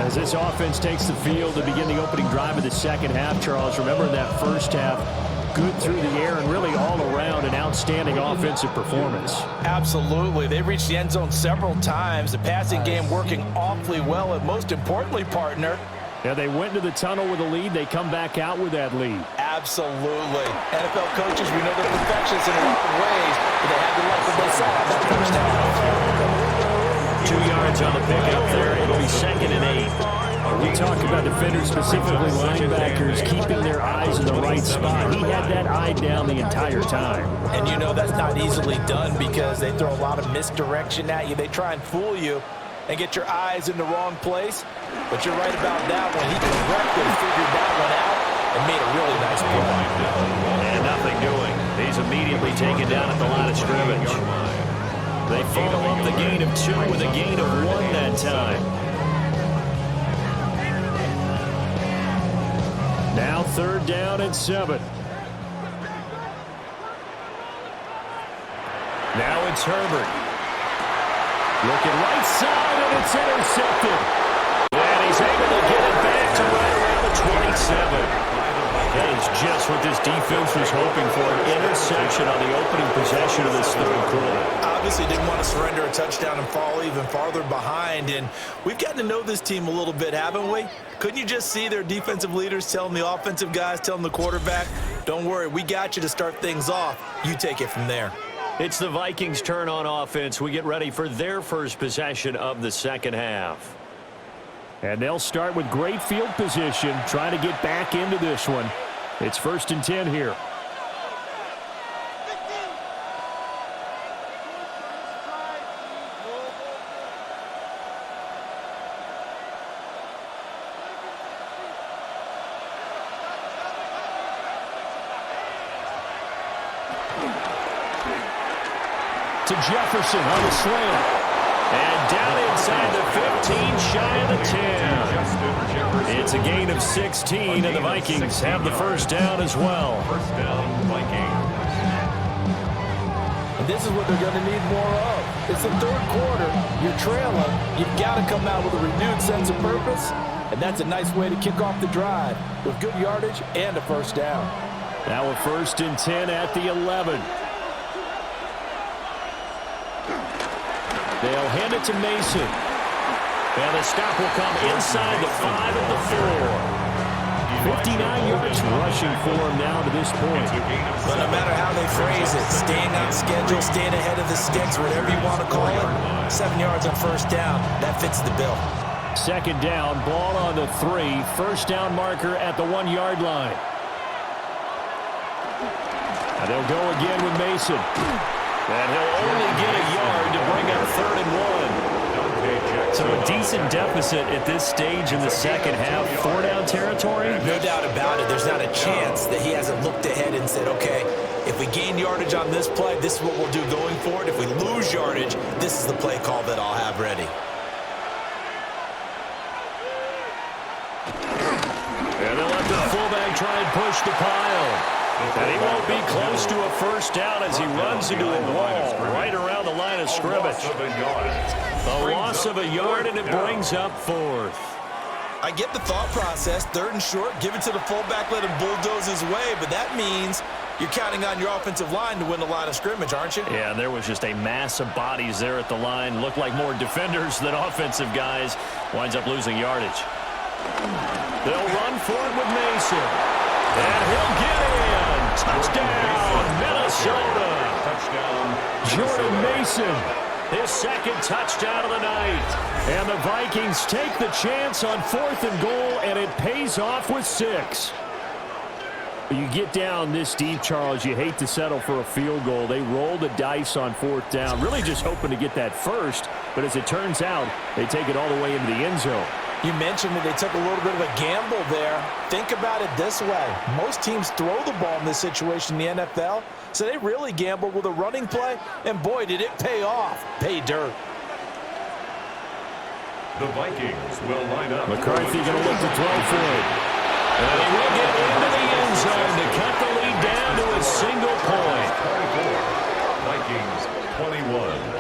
As this offense takes the field to begin the opening drive of the 2nd half, Charles, remember in that 1st half, good through the air and really all around an outstanding offensive performance. Absolutely. They reached the end zone several times. The passing game working awfully well, and most importantly, partner, yeah, they went to the tunnel with a lead. They come back out with that lead. Absolutely. NFL coaches, we know they're perfectionists in a lot of ways, but they had to like what they saw that first half. 2 yards on the pickup there. It'll be 2nd and 8. We talk about defenders, specifically linebackers, keeping their eyes in the right spot. He had that eye down the entire time. And you know that's not easily done because they throw a lot of misdirection at you. They try and fool you and get your eyes in the wrong place. But you're right about that one. He correctly figured that one out and made a really nice play. And nothing doing. He's immediately taken down at the line of scrimmage. They follow up the gain of 2 with a gain of 1 that time. Now 3rd down and 7. it's Herbert. Looking right side, and it's intercepted. And he's able to get it back to right around the 27. That is just what this defense was hoping for, an interception on the opening possession of this third quarter. Obviously didn't want to surrender a touchdown and fall even farther behind, and we've gotten to know this team a little bit, haven't we? Couldn't you just see their defensive leaders telling the offensive guys, telling the quarterback, don't worry, we got you to start things off. You take it from there. It's the Vikings' turn on offense. We get ready for their first possession of the second half. And they'll start with great field position, trying to get back into this one. It's 1st and 10 here. To Jefferson on the slant. And down inside the 15, shy of the 10. It's a gain of 16, and the Vikings have the first down as well. First down, Vikings. And this is what they're going to need more of. It's the third quarter. You're trailing. You've got to come out with a renewed sense of purpose, and that's a nice way to kick off the drive with good yardage and a first down. Now a 1st and 10 at the 11. They'll hand it to Mason. And the stop will come inside the 5 of the 4. 59 yards rushing for him now to this point. But no matter how they phrase it, staying on schedule, staying ahead of the sticks, whatever you want to call it, 7 yards on first down, that fits the bill. Second down, ball on the 3. First down marker at the 1-yard line. And they'll go again with Mason. And he'll only get a yard to bring up 3rd and 1. So a decent deficit at this stage in the second half. 4-down territory? No doubt about it. There's not a chance that he hasn't looked ahead and said, okay, if we gain yardage on this play, this is what we'll do going forward. If we lose yardage, this is the play call that I'll have ready. And they'll let the fullback try and push the pile. And he won't be close to a first down as he runs into a wall right around the line of scrimmage. A loss of a yard, and it brings up 4th. I get the thought process, 3rd and short, give it to the fullback, let him bulldoze his way, but that means you're counting on your offensive line to win the line of scrimmage, aren't you? Yeah, there was just a mass of bodies there at the line. Looked like more defenders than offensive guys. Winds up losing yardage. They'll run for it with Mason. And he'll get in. Touchdown, Minnesota. Touchdown, Jordan Mason. His second touchdown of the night. And the Vikings take the chance on 4th and goal, and it pays off with 6. You get down this deep, Charles, you hate to settle for a field goal. They roll the dice on 4th down, really just hoping to get that first. But as it turns out, they take it all the way into the end zone. You mentioned that they took a little bit of a gamble there. Think about it this way. Most teams throw the ball in this situation in the NFL, so they really gambled with a running play, and boy, did it pay off. Pay dirt. The Vikings will line up. McCarthy going to look to throw for it. And he will get into the end zone to cut the lead down to a single point. 24. Vikings 21.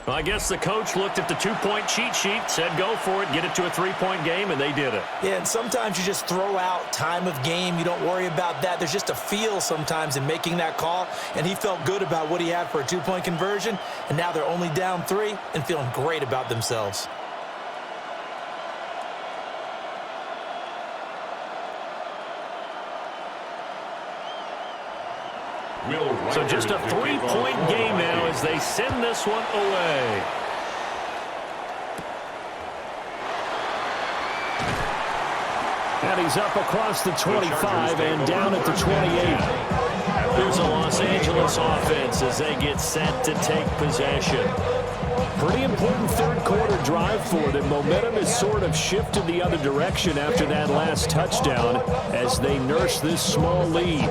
Well, I guess the coach looked at the 2-point cheat sheet, said go for it, get it to a 3-point game, and they did it. Yeah, and sometimes you just throw out time of game. You don't worry about that. There's just a feel sometimes in making that call, and he felt good about what he had for a 2-point conversion, and now they're only down 3 and feeling great about themselves. So just a 3-point game now as they send this one away. And he's up across the 25 and down at the 28. Here's a Los Angeles offense as they get set to take possession. Pretty important third quarter drive for them. Momentum has sort of shifted the other direction after that last touchdown as they nurse this small lead.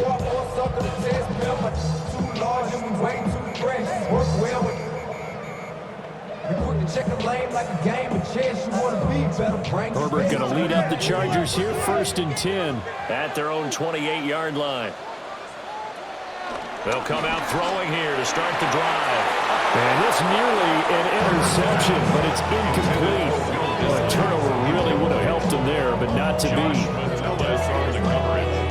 Herbert going to lead up the Chargers here, 1st and 10 at their own 28-yard line. They'll come out throwing here to start the drive. And it's nearly an interception, but it's incomplete. Well, a turnover really would have helped them there, but not to be.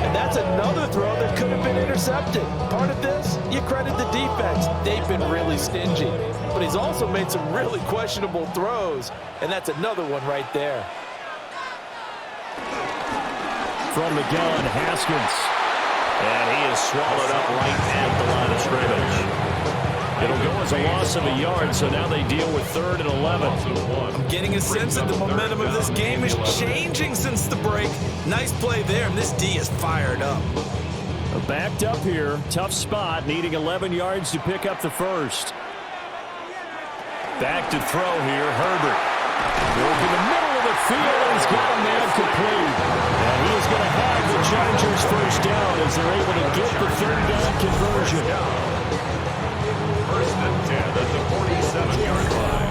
And that's another throw that could have been intercepted. Part of this, you credit the defense. They've been really stingy. But he's also made some really questionable throws, and that's another one right there. From the gun, Haskins. And he is swallowed up right at the line of scrimmage. It'll go as a loss of a yard, so now they deal with 3rd and 11. I'm getting a sense that the momentum of this game is changing since the break. Nice play there, and this D is fired up. Backed up here, tough spot, needing 11 yards to pick up the first. Back to throw here, Herbert. Goes in the middle of the field, and he's got a man complete. And he is going to have the Chargers first down as they're able to get the 3rd down conversion. 1st and 10 at the 47-yard line.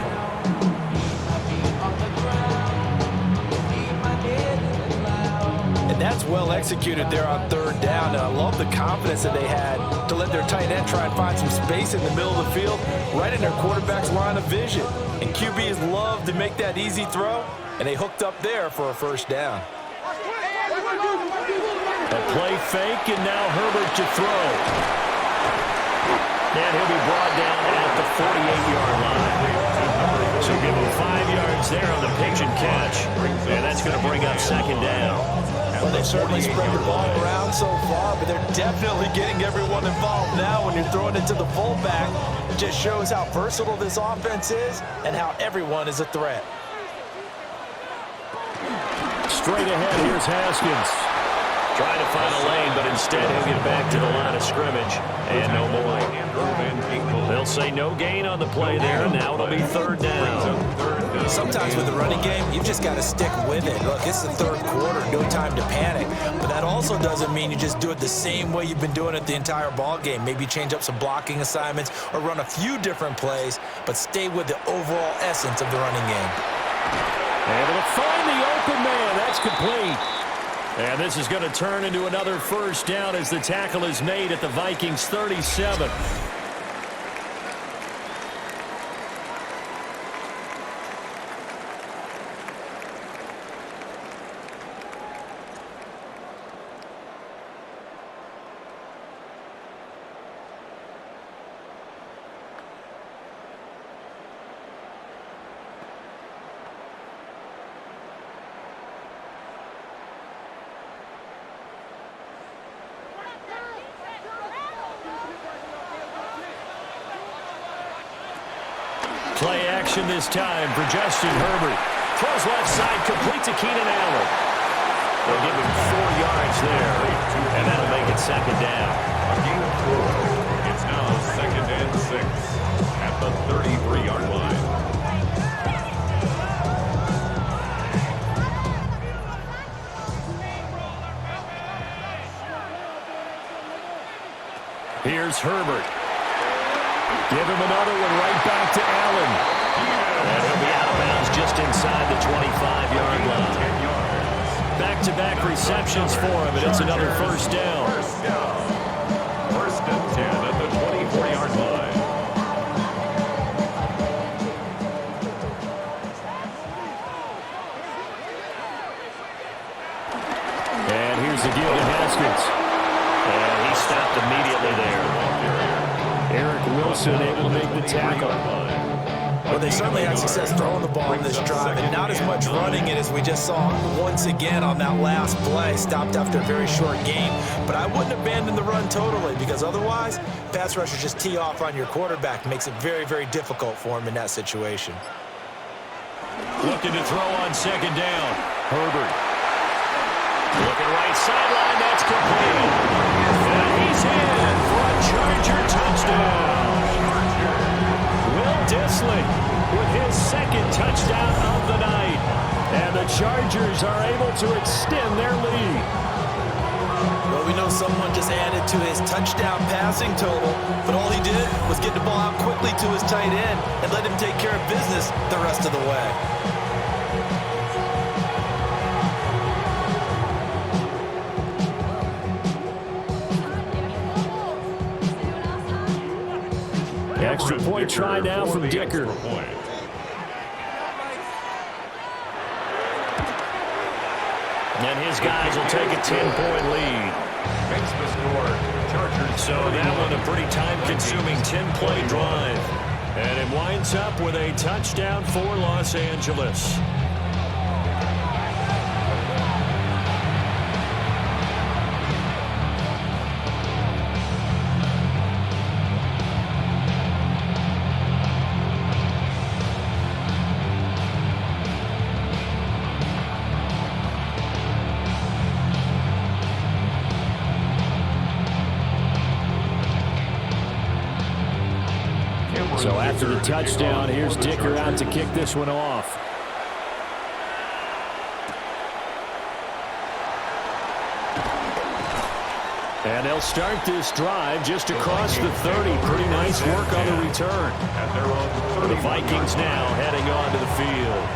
And that's well executed there on 3rd down. And I love the confidence that they had to let their tight end try and find some space in the middle of the field, right in their quarterback's line of vision. And QBs love to make that easy throw, and they hooked up there for a 1st down. A play fake, and now Herbert to throw. And he'll be brought down at the 48-yard line. So give him 5 yards there on the pitch and catch. And that's going to bring up 2nd down. Well, they've certainly spread the ball around so far, but they're definitely getting everyone involved now when you're throwing it to the fullback. It just shows how versatile this offense is and how everyone is a threat. Straight ahead, here's Haskins. Trying to find a lane, but instead he'll get back to the line of scrimmage. And no more. They'll say no gain on the play there. Now it'll be 3rd down. Sometimes with the running game, you've just got to stick with it. Look, it's the 3rd quarter, no time to panic. But that also doesn't mean you just do it the same way you've been doing it the entire ball game. Maybe change up some blocking assignments or run a few different plays, but stay with the overall essence of the running game. Able to find the open man. That's complete. And this is going to turn into another 1st down as the tackle is made at the Vikings 37. Play action this time for Justin Herbert. Throws left side, complete to Keenan Allen. They'll give him 4 yards there, and that'll make it 2nd down. It's now 2nd and 6 at the 33-yard line. Here's Herbert. Give him another one right back to Allen. And he'll be out of bounds just inside the 25-yard line. Back-to-back receptions for him, and it's another 1st down. 1st and 10 at the 24-yard line. And here's the give to Haskins. And he stopped immediately there. Eric Wilson able to make the tackle. Well, they certainly had success throwing the ball in this drive, and not as much running it as we just saw once again on that last play. Stopped after a very short game, but I wouldn't abandon the run totally, because otherwise, pass rushers just tee off on your quarterback. Makes it very, very difficult for him in that situation. Looking to throw on 2nd down. Herbert. Looking right sideline, that's complete. And he's in. Chargers are able to extend their lead. Well, we know someone just added to his touchdown passing total, but all he did was get the ball out quickly to his tight end and let him take care of business the rest of the way. Extra point try now from Dicker. And his guys will take a 10-point lead. Makes the score. Chargers. So that one a pretty time-consuming 10-play drive. And it winds up with a touchdown for Los Angeles. So after the touchdown, here's Dicker out to kick this one off. And they'll start this drive just across the 30. Pretty nice work on the return. The Vikings now heading onto the field.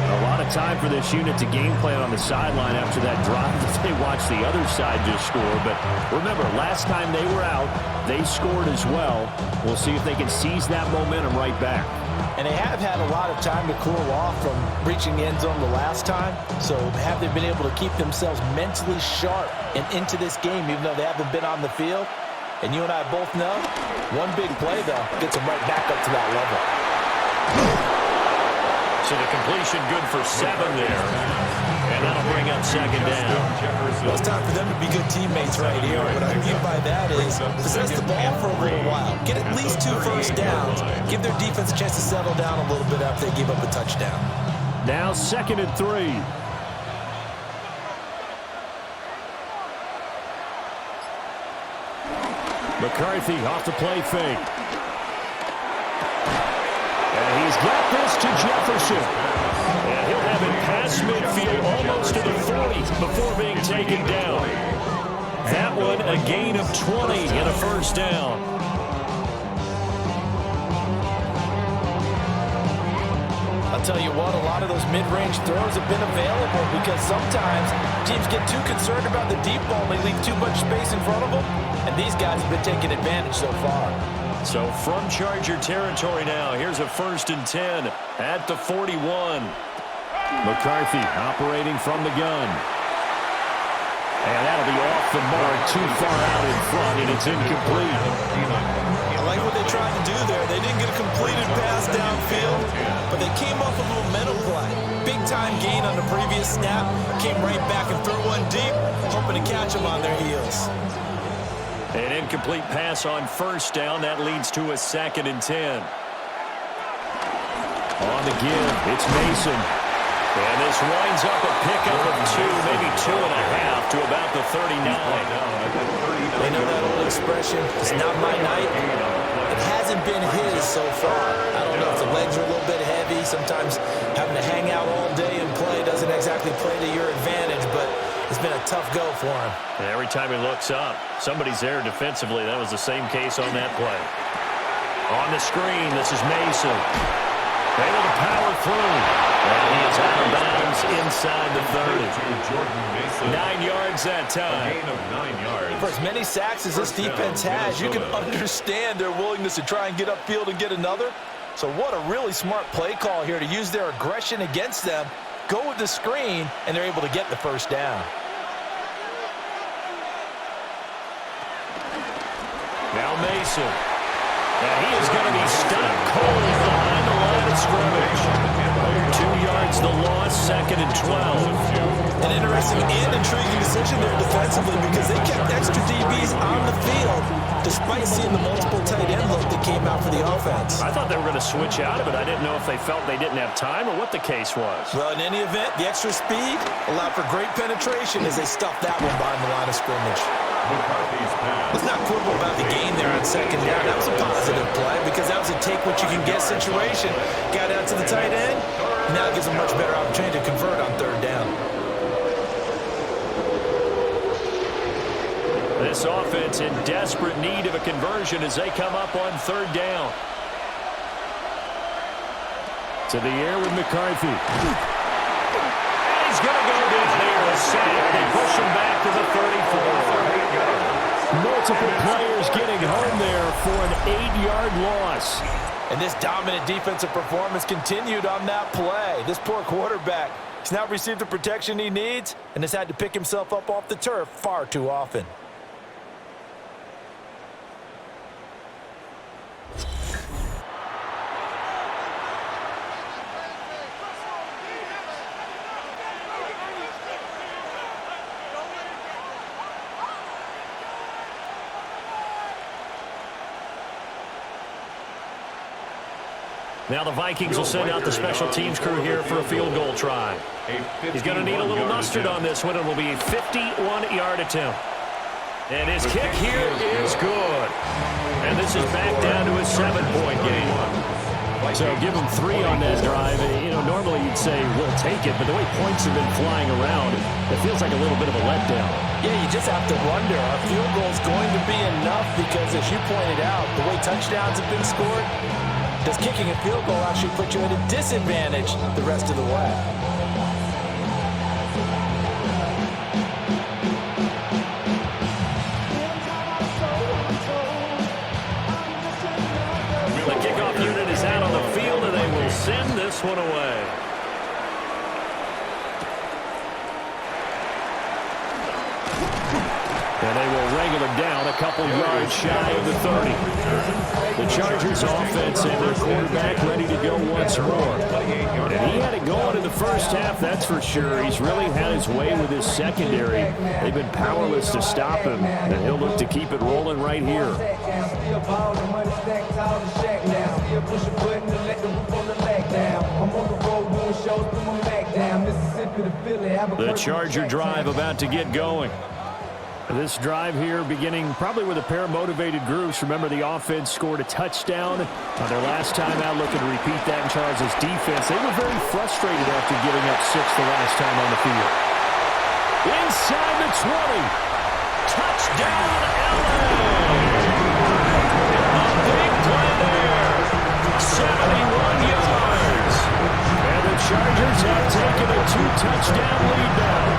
A lot of time for this unit to game plan on the sideline after that drive that they watched the other side just score. But remember, last time they were out, they scored as well. We'll see if they can seize that momentum right back. And they have had a lot of time to cool off from reaching the end zone the last time. So have they been able to keep themselves mentally sharp and into this game, even though they haven't been on the field? And you and I both know, one big play, though, gets them right back up to that level. So the completion good for 7 there. And that'll bring up second down. Well, it's time for them to be good teammates right here. What I mean by that is possess the ball for a little while. Get at least 2 first downs. Give their defense a chance to settle down a little bit after they give up a touchdown. Now 2nd and 3. McCarthy off the play fake. And he's got this to Jefferson. And he'll have it past midfield almost to the 40 before being taken down. That one a gain of 20 and a first down. I'll tell you what, a lot of those mid-range throws have been available because sometimes teams get too concerned about the deep ball and they leave too much space in front of them. And these guys have been taking advantage so far. So from Charger territory now, here's a 1st and 10 at the 41. McCarthy operating from the gun. And that'll be off the mark, too far out in front, and it's incomplete. I like what they tried to do there. They didn't get a completed pass downfield, but they came up with a momentum play. Big-time gain on the previous snap, came right back and threw one deep, hoping to catch them on their heels. An incomplete pass on 1st down. That leads to a 2nd and 10. On the give, it's Mason. And this winds up a pickup of 2, maybe 2.5 to about the 39. They know that old expression, it's not my night. It hasn't been his so far. I don't know if the legs are a little bit heavy. Sometimes having to hang out all day and play doesn't exactly play to your advantage, but it's been a tough go for him. And every time he looks up, somebody's there defensively. That was the same case on that play. On the screen, this is Mason. Able to power through. And he is out of bounds inside the 30. 9 yards that time. A gain of 9 yards. For as many sacks as this defense has, you can understand their willingness to try and get upfield and get another. So what a really smart play call here to use their aggression against them. Go with the screen, and they're able to get the 1st down. Now Mason. And he is going to be stopped cold behind the line of scrimmage. 2 yards the loss, 2nd and 12. An interesting and intriguing decision there defensively because they kept extra DBs on the field despite seeing the multiple tight end look that came out for the offense. I thought they were going to switch out of it. I didn't know if they felt they didn't have time or what the case was. Well, in any event, the extra speed allowed for great penetration as they stuffed that one behind the line of scrimmage. Let's not quibble about the game there on 2nd down. That was a positive play because that was a take-what-you-can-get situation. Got out to the tight end, And now it gives them a much better opportunity to convert on third down. This offense in desperate need of a conversion as they come up on third down. To the air with McCarthy. And he's going to go down here. A sack. They push him back to the 34. Multiple players getting home there for an 8-yard loss. And this dominant defensive performance continued on that play. This poor quarterback has now received the protection he needs and has had to pick himself up off the turf far too often. Now the Vikings will send out the special teams crew here for a field goal try. He's going to need a little mustard on this one. It will be a 51-yard attempt. And his kick here is good. And this is back down to a 7-point game. So give him 3 on that drive. You know, normally you'd say we'll take it, but the way points have been flying around, it feels like a little bit of a letdown. Yeah, you just have to wonder, are field goals going to be enough? Because as you pointed out, the way touchdowns have been scored, does kicking a field goal actually put you at a disadvantage the rest of the way? The kickoff unit is out on the field, and they will send this one away. And they will wrangle him down a couple yards shy of the 30. The Chargers offense and their quarterback ready to go once more. And he had it going in the first half, that's for sure. He's really had his way with his secondary. They've been powerless to stop him, and he'll look to keep it rolling right here. The Charger drive about to get going. This drive here beginning probably with a pair of motivated groups. Remember, the offense scored a touchdown on their last time out, looking to repeat that in Charles' defense. They were very frustrated after giving up 6 the last time on the field. Inside the 20. Touchdown, LA! A big play there. 71 yards. And the Chargers have taken a 2-touchdown lead now.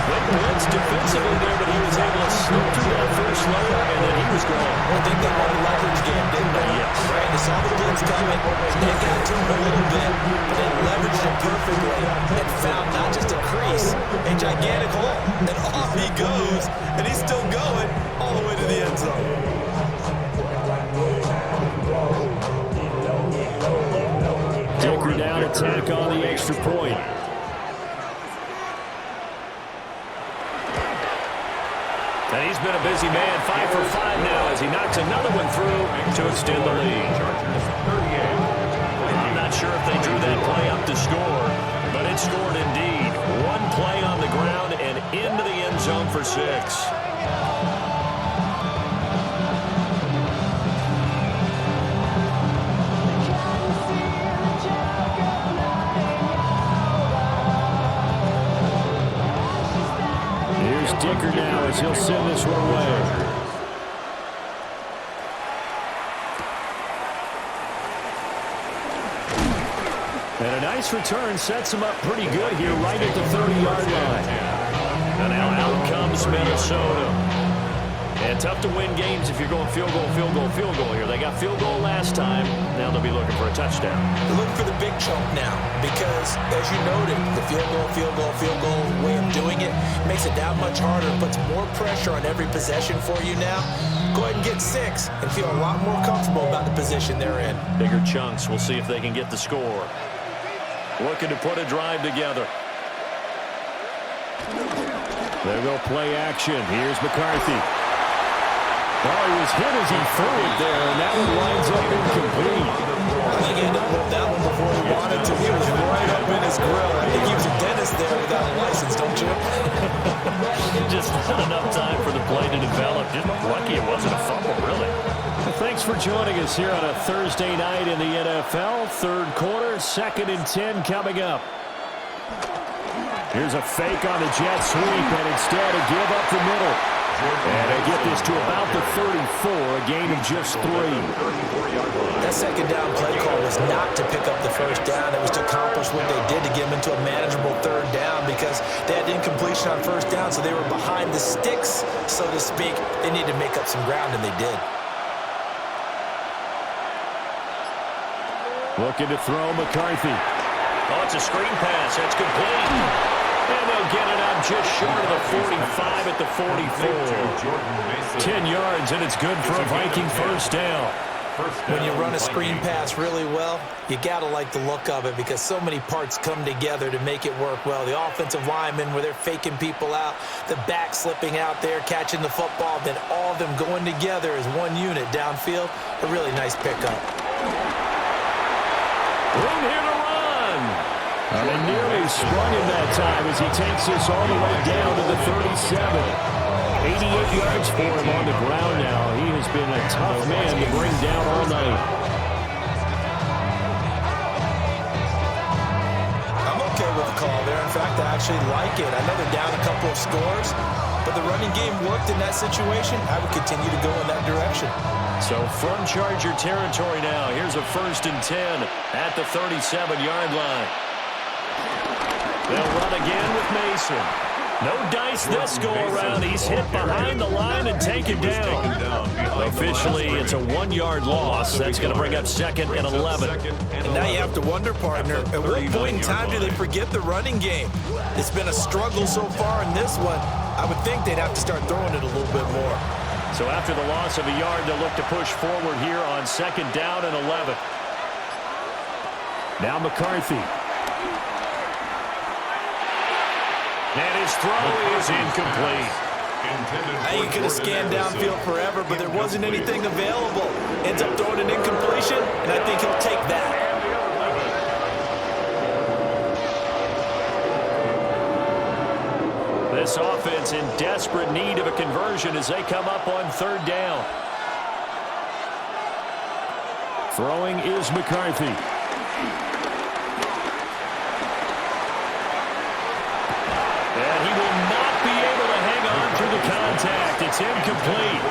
Big blitz defensively there, but he was able to slip through that first layer, and then he was gone. I think they won the leverage game, didn't they? Yes. Right, they saw the blitz coming, they got to him a little bit, but they leveraged it perfectly and found not just a crease, a gigantic hole, and off he goes, and he's still going all the way to the end zone. Dicker down, attack on the extra point. And he's been a busy man, 5 for 5 now as he knocks another one through to extend the lead. I'm not sure if they drew that play up to score, but it scored indeed. One play on the ground and into the end zone for 6. Dicker now as he'll send this one away. And a nice return sets him up pretty good here right at the 30-yard line. And now out comes Minnesota. And tough to win games if you're going field goal here. They got field goal last time. Now they'll be looking for a touchdown. They're looking for the big chunk now because, as you noted, the field goal way of doing it makes it that much harder, puts more pressure on every possession for you now. Go ahead and get 6 and feel a lot more comfortable about the position they're in. Bigger chunks. We'll see if they can get the score. Looking to put a drive together. There go play action. Here's McCarthy. Oh, he was hit as he threw it there, and that one winds up incomplete. I think he had to pull that one before he wanted to. He was right up in his grill. I think he was a dentist there without a license, don't you? Just not enough time for the play to develop. Just lucky it wasn't a fumble, really. Thanks Thanks for joining us here on a Thursday night in the NFL. Third quarter, 2nd and 10 coming up. Here's a fake on the jet sweep, and instead a give up the middle. And they get this to about the 34, a gain of just 3. That second down play call was not to pick up the first down. It was to accomplish what they did to get them into a manageable third down because they had incompletion on first down, so they were behind the sticks, so to speak. They needed to make up some ground, and they did. Looking to throw McCarthy. Oh, it's a screen pass. That's complete. And they'll get it out just short of the 45 at the 44. 10 yards, and it's good for a Viking first down. When you run a screen pass really well, you got to like the look of it because so many parts come together to make it work well. The offensive linemen, where they're faking people out, the back slipping out there, catching the football, then all of them going together as one unit downfield. A really nice pickup. Room here to run. They nearly sprung him that time as he takes this all the way down to the 37. 88 yards for him on the ground now. He has been a tough man to bring down all night. I'm okay with the call there. In fact, I actually like it. I know they're down a couple of scores, but the running game worked in that situation. I would continue to go in that direction. So from Charger territory now, here's a 1st and 10 at the 37-yard line. They'll run again with Mason. No dice this go-around. He's hit behind the line and taken down. Officially, it's a 1-yard loss. That's going to bring up 2nd and 11. And now you have to wonder, partner, at what point in time do they forget the running game? It's been a struggle so far in this one. I would think they'd have to start throwing it a little bit more. So after the loss of a yard, they'll look to push forward here on 2nd down and 11. Now McCarthy. And his throw is incomplete. You could have scanned downfield forever, but there wasn't anything available. Ends up throwing an incompletion, and I think he'll take that. This offense in desperate need of a conversion as they come up on 3rd down. Throwing is McCarthy. And he will not be able to hang on through the contact. It's incomplete.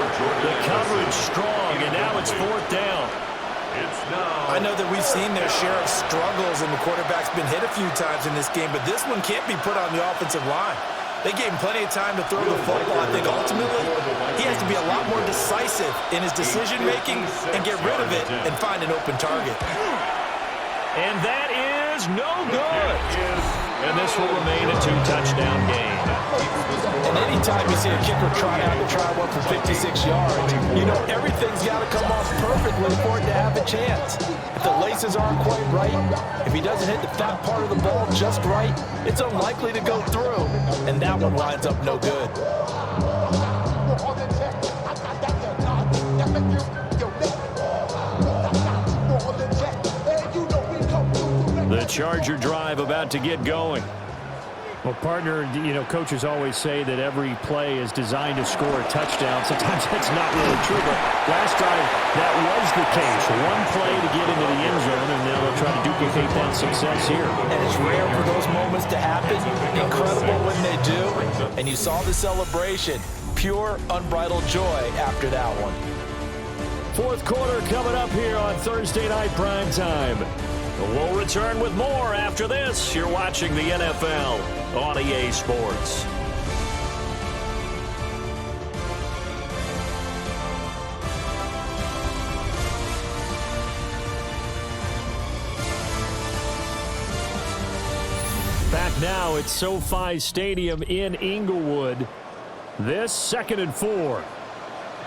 The coverage strong, and now it's 4th down. I know that we've seen their share of struggles, and the quarterback's been hit a few times in this game, but this one can't be put on the offensive line. They gave him plenty of time to throw the football. I think ultimately he has to be a lot more decisive in his decision-making and get rid of it and find an open target. And that is no good. And this will remain a 2-touchdown game. And anytime you see a kicker try out to try one for 56 yards, you know everything's got to come off perfectly for it to have a chance. If the laces aren't quite right, if he doesn't hit the fat part of the ball just right, it's unlikely to go through. And that one winds up no good. The Charger drive about to get going. Well, partner, you know, coaches always say that every play is designed to score a touchdown. Sometimes that's not really true, but last drive, that was the case. One play to get into the end zone, and now they'll try to duplicate that success here. And it's rare for those moments to happen. Incredible when they do. And you saw the celebration. Pure, unbridled joy after that one. 4th quarter coming up here on Thursday Night Prime Time. We'll return with more after this. You're watching the NFL on EA Sports. Back now at SoFi Stadium in Inglewood. This 2nd and 4.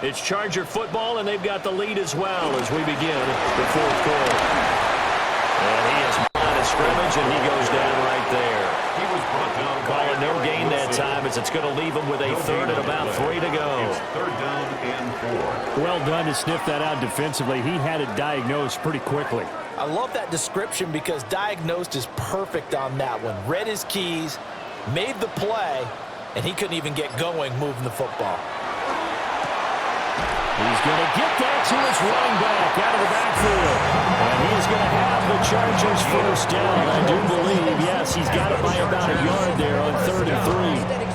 It's Charger football, and they've got the lead as well as we begin the 4th quarter. And he is line of scrimmage, and he goes down right there. He was brought down. Calling no gain that time as it's going to leave him with a 3rd and about 3 to go. It's 3rd down and 4. Well done to sniff that out defensively. He had it diagnosed pretty quickly. I love that description because diagnosed is perfect on that one. Read his keys, made the play, and he couldn't even get going moving the football. He's going to get that to his running back out of the backfield. And he's going to have the Chargers first down. I do believe, yes, he's got it by about a yard there on 3rd and 3.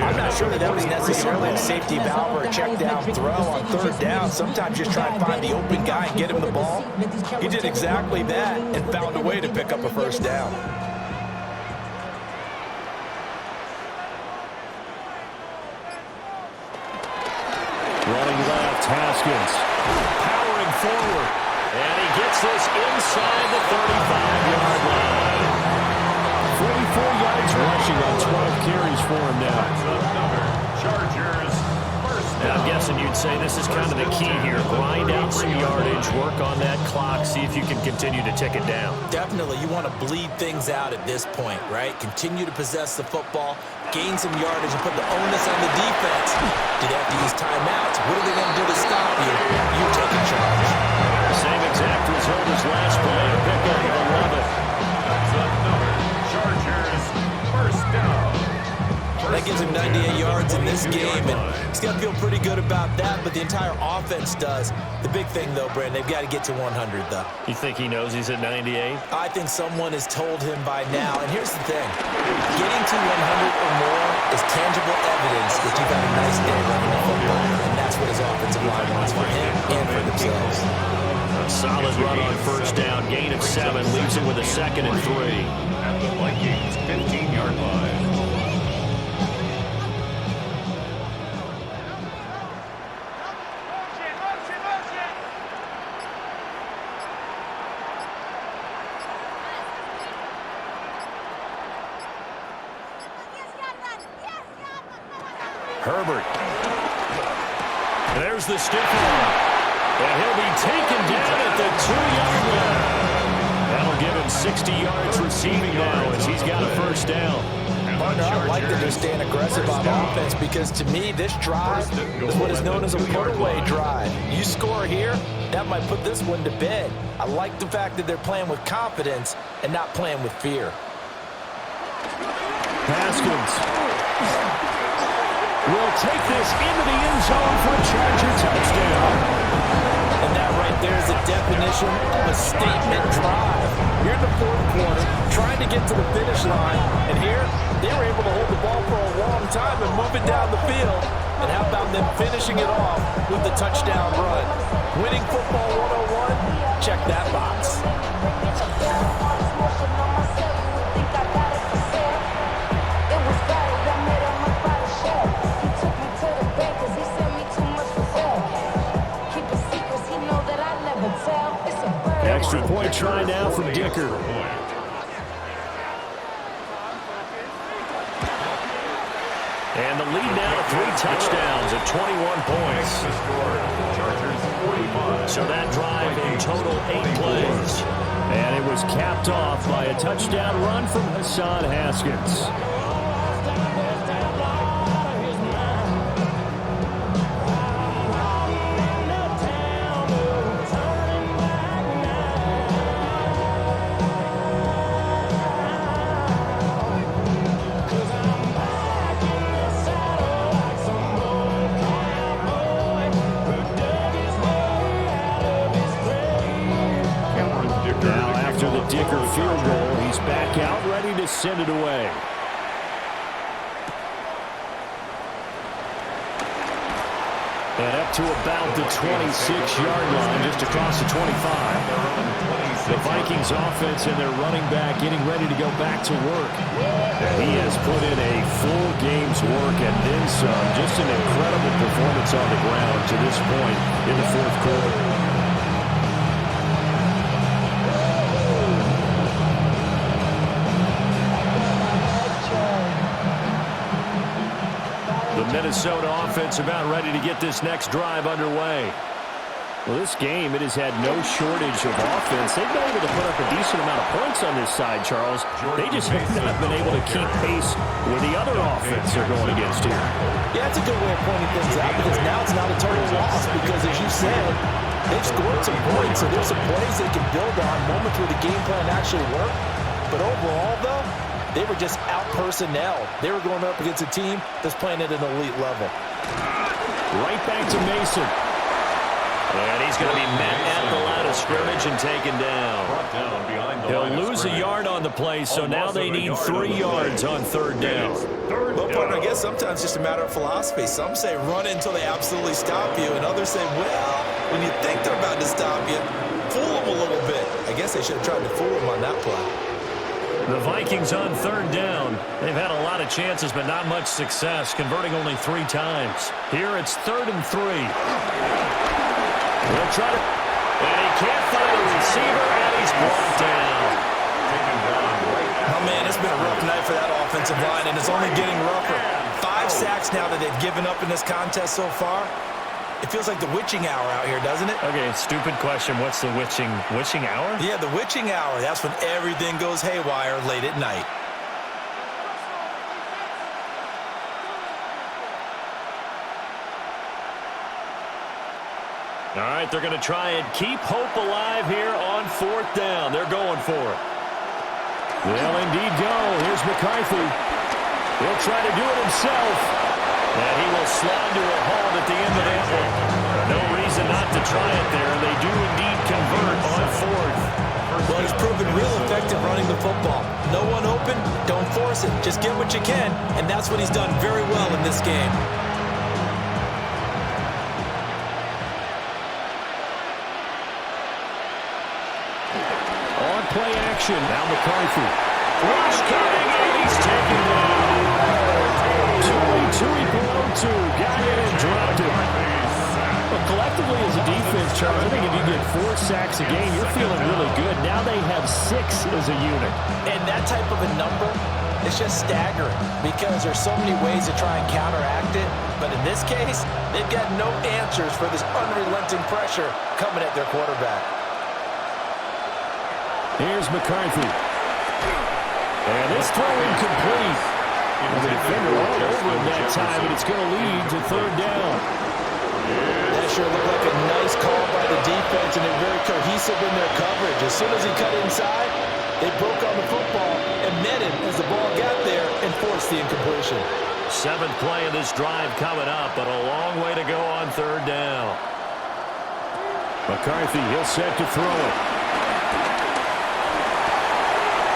I'm not sure that was necessarily a safety valve or a check down throw on 3rd down. Sometimes just try and find the open guy and get him the ball. He did exactly that and found a way to pick up a first down. Running left, Haskins. Powering forward. And he gets this inside the 35-yard line. 44 yards rushing on 12 carries for him now. Chargers first down. I'm guessing you'd say this is kind of the key here. Grind out some yardage, work on that clock, see if you can continue to tick it down. Definitely, you want to bleed things out at this point, right? Continue to possess the football, gain some yardage, and put the onus on the defense. Do they have to use timeouts? What are they going to do to stop you? You take in charge. The same exact result as last play. A pickup of 11. That's another Chargers first down. That gives him 98 yards in this game, and he's got to feel pretty good about that, but the entire offense does. The big thing, though, Brandon, they've got to get to 100, though. You think he knows he's at 98? I think someone has told him by now, and here's the thing. Getting to 100 or more is tangible evidence that you've had a nice day running the football, and that's what his offensive line wants for him and for themselves. A solid run on first down, gain of 7, leaves him with a 2nd and 3. At the Vikings 15-yard line. Herbert. There's the stiff arm. And he'll be taken down at the 2-yard line. That'll give him 60 yards receiving now as he's got a first down. Partner, I like that they're staying aggressive on offense because to me, this drive is what is known as a put-away drive. You score here, that might put this one to bed. I like the fact that they're playing with confidence and not playing with fear. Haskins will take this into the end zone for a Charger touchdown. And that right there is a definition of a statement drive. You're in the 4th quarter, trying to get to the finish line, and here, they were able to hold the ball for a long time and move it down the field. And how about them finishing it off with the touchdown run? Winning football 101, check that box. Extra point try now from Dicker. And the lead now to 3 touchdowns at 21 points. So that drive in total 8 plays. And it was capped off by a touchdown run from Hassan Haskins. Dicker field goal. He's back out, ready to send it away. And up to about the 26-yard line, just across the 25. The Vikings offense and their running back getting ready to go back to work. And he has put in a full game's work and then some. Just an incredible performance on the ground to this point in the 4th quarter. Minnesota offense about ready to get this next drive underway. Well, this game, it has had no shortage of offense. They've been able to put up a decent amount of points on this side, Charles. They just have not been able to keep pace with the other offense they're going against here. Yeah, that's a good way of pointing things out because now it's not a total loss because, as you said, they've scored some points, so there's some plays they can build on, moments where the game plan actually worked. But overall, though, they were just out-personnel. They were going up against a team that's playing at an elite level. Right back to Mason. And he's going to be met at the line of scrimmage and taken down. He'll lose a yard on the play, so now they need 3 yards on 3rd down. Well, partner, I guess sometimes it's just a matter of philosophy. Some say run until they absolutely stop you, and others say, well, when you think they're about to stop you, fool them a little bit. I guess they should have tried to fool them on that play. The Vikings on 3rd down. They've had a lot of chances, but not much success, converting only 3 times. Here it's 3rd and 3. He'll try to, and he can't find a receiver, and he's brought down. Oh, man, it's been a rough night for that offensive line, and it's only getting rougher. 5 sacks now that they've given up in this contest so far. It feels like the witching hour out here, doesn't it? Okay, stupid question. What's the witching hour? Yeah, the witching hour. That's when everything goes haywire late at night. All right, they're going to try and keep hope alive here on 4th down. They're going for it. They'll indeed go. Here's McCarthy. He'll try to do it himself. And he will slide to a halt at the end of that one. No reason not to try it there. They do indeed convert on 4th. Well, he's proven real effective running the football. No one open, don't force it. Just get what you can, and that's what he's done very well in this game. On play action, now McCarthy. Rush coming, and he's taken down. Tui below 2, got in and dropped it. Well, collectively as a defense, Charles, I think if you get 4 sacks a game, you're feeling really good. Now they have 6 as a unit. And that type of a number is just staggering because there's so many ways to try and counteract it. But in this case, they've got no answers for this unrelenting pressure coming at their quarterback. Here's McCarthy. And this throw incomplete. The defender all over him that time, and it's going to lead to 3rd down. That sure looked like a nice call by the defense, and they're very cohesive in their coverage. As soon as he cut inside, they broke on the football and met him as the ball got there and forced the incompletion. 7th play of this drive coming up, but a long way to go on 3rd down. McCarthy, he'll set to throw it.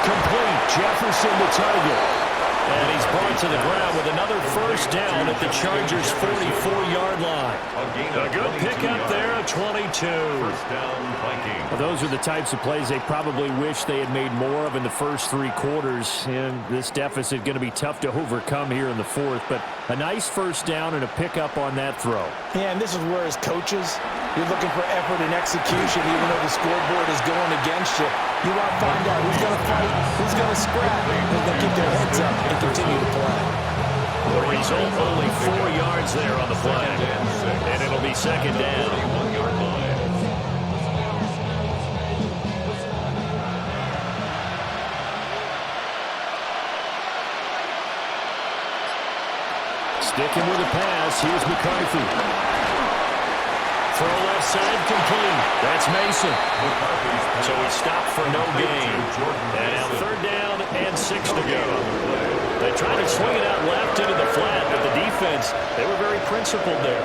Complete. Jefferson the target. And he's brought to the ground with another 1st down at the Chargers' 44-yard line. A good pickup there at 22. Well, those are the types of plays they probably wish they had made more of in the first 3 quarters. And this deficit going to be tough to overcome here in the 4th. But a nice 1st down and a pickup on that throw. Yeah, and this is where as coaches, you're looking for effort and execution even though the scoreboard is going against you. You want to find out who's going to fight, who's going to scrap, who's going to keep their heads up and continue to play. The result, only 4 yards there on the play. And it'll be 2nd down. Sticking with the pass, here's McCarthy. Throw left side, complete. That's Mason. So he stopped for no gain. And now 3rd down and 6 to go. They tried to swing it out left into the flat, but the defense, they were very principled there.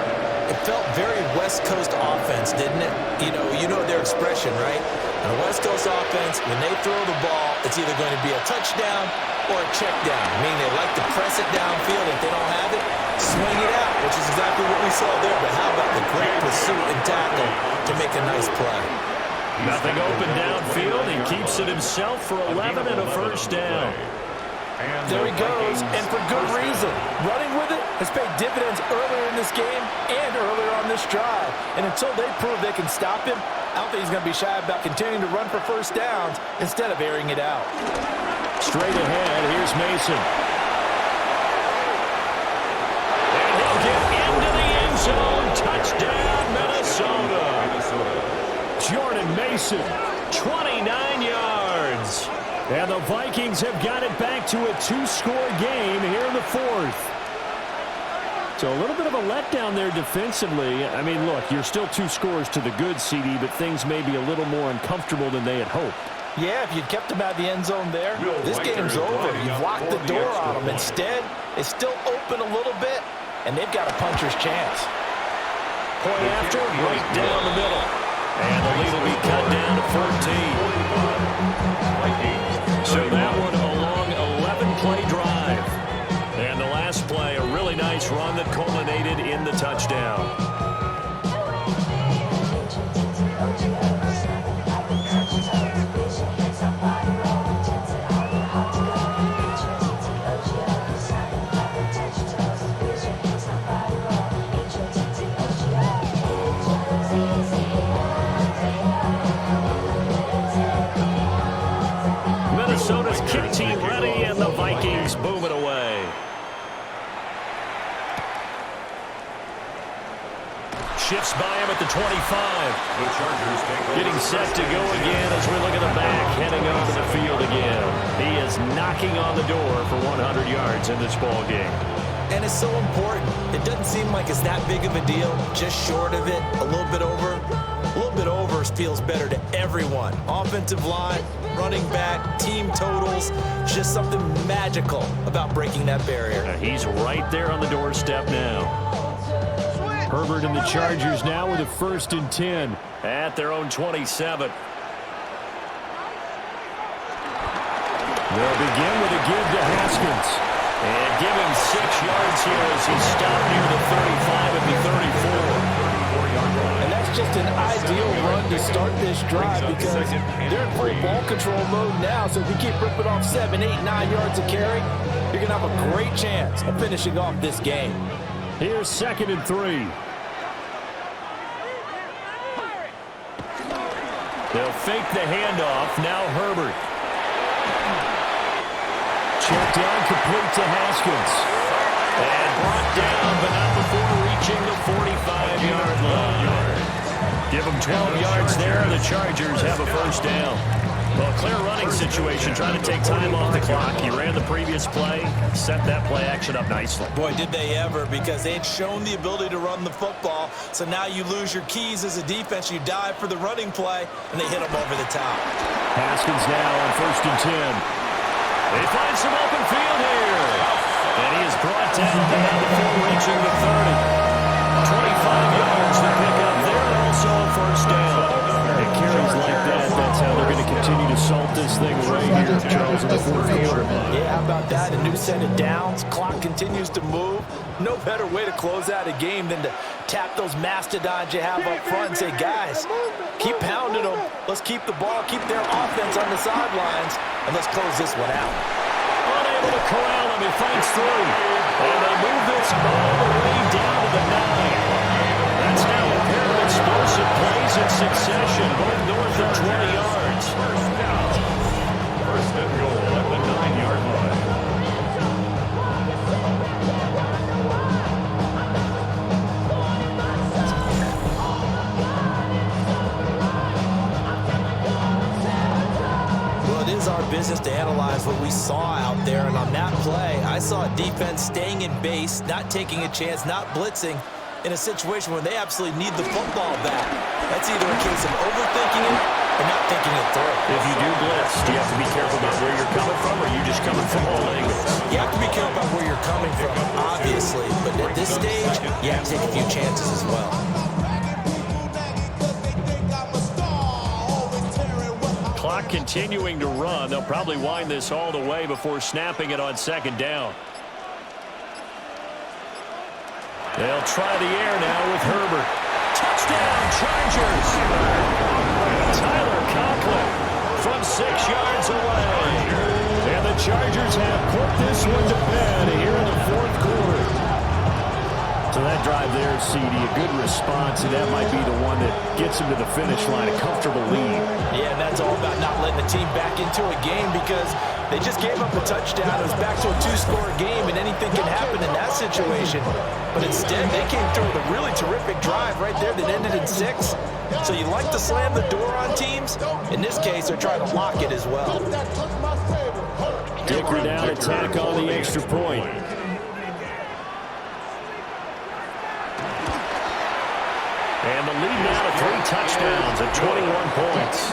It felt very West Coast offense, didn't it? You know their expression, right? On a West Coast offense, when they throw the ball, it's either going to be a touchdown or a check down, meaning they like to press it downfield. If they don't have it, swing it out, which is exactly what we saw there. But how about the great pursuit and tackle to make a nice play? Nothing open downfield. He keeps it himself for 11 and a 1st down. There he goes, and for good reason. Running with it has paid dividends earlier in this game and earlier on this drive. And until they prove they can stop him, I don't think he's going to be shy about continuing to run for 1st downs instead of airing it out. Straight ahead, here's Mason. And he'll get into the end zone. Touchdown, Minnesota. Jordan Mason, 29 yards. And the Vikings have got it back to a 2-score game here in the 4th. So a little bit of a letdown there defensively. I mean, look, you're still 2 scores to the good, CD, but things may be a little more uncomfortable than they had hoped. Yeah, if you'd kept them out of the end zone there, this game's over. You've locked the door on them. Instead, it's still open a little bit, and they've got a puncher's chance. Point after, right down the middle. And the lead will be cut down to 14. So that one a long 11-play drive. And the last play, a really nice run that culminated in the touchdown. Minnesota's kick team ready, and the Vikings boom it away. Shifts by him at the 25. Getting set to go again as we look at the back, heading onto the field again. He is knocking on the door for 100 yards in this ball game. And it's so important. It doesn't seem like it's that big of a deal. Just short of it, a little bit over. A little bit over feels better to everyone. Offensive line, running back, team totals. Just something magical about breaking that barrier. He's right there on the doorstep now. Herbert and the Chargers now with a 1st and 10 at their own 27. They'll begin with a give to Haskins. And give him 6 yards here as he stopped near the 35 at the 34. And that's just an ideal run to start this drive because they're in full ball control mode now. So if you keep ripping off 7, 8, 9 yards of carry, you're going to have a great chance of finishing off this game. Here's 2nd and 3. They'll fake the handoff. Now Herbert. Check down, complete to Haskins. And brought down, but not before reaching the 45-yard line. Give them 12 yards there. The Chargers have a 1st down. Well, clear running situation, trying to take time off the clock. He ran the previous play, set that play action up nicely. Boy, did they ever, because they had shown the ability to run the football. So now you lose your keys as a defense. You dive for the running play, and they hit them over the top. Haskins now on 1st and 10. They find some open field here. And he is brought down before reaching the 30. 25 yards to pick up there, and also a 1st down. And carries like that, that's how they're going to continue to salt this thing right here, Charles, in the 4th quarter. Yeah, how about that? A new set of downs. Clock continues to move. No better way to close out a game than to tap those mastodons you have up front and say, guys, keep pounding them. Let's keep the ball, keep their offense on the sidelines, and let's close this one out. Unable to corral him, he fights through. And they move this all the way down to the 9. That's now a pair of explosive plays in succession, both north of 20 yards. First and goal at the 9-yard line. Well, it is our business to analyze what we saw out there, and on that play, I saw a defense staying in base, not taking a chance, not blitzing, in a situation where they absolutely need the football back. That's either a case of overthinking it or not thinking it through. If you do blitz, do you have to be careful about where you're coming from, or are you just coming from all angles? You have to be careful about where you're coming from, obviously, but at this stage, you have to take a few chances as well. Clock continuing to run. They'll probably wind this all the way before snapping it on 2nd down. They'll try the air now with Herbert. Touchdown, Chargers! Tyler Conklin from 6 yards away. And the Chargers have put this one to bed here in the 4th quarter. So that drive there, CD, a good response, and that might be the one that gets him to the finish line, a comfortable lead. Yeah, and that's all about not letting the team back into a game because they just gave up a touchdown. It was back to a 2-score game, and anything can happen in that situation. But instead, they came through with a really terrific drive right there that ended in 6. So you like to slam the door on teams. In this case, they're trying to lock it as well. Dicker down, attack on the extra point. And the lead now to 3 touchdowns at 21 points.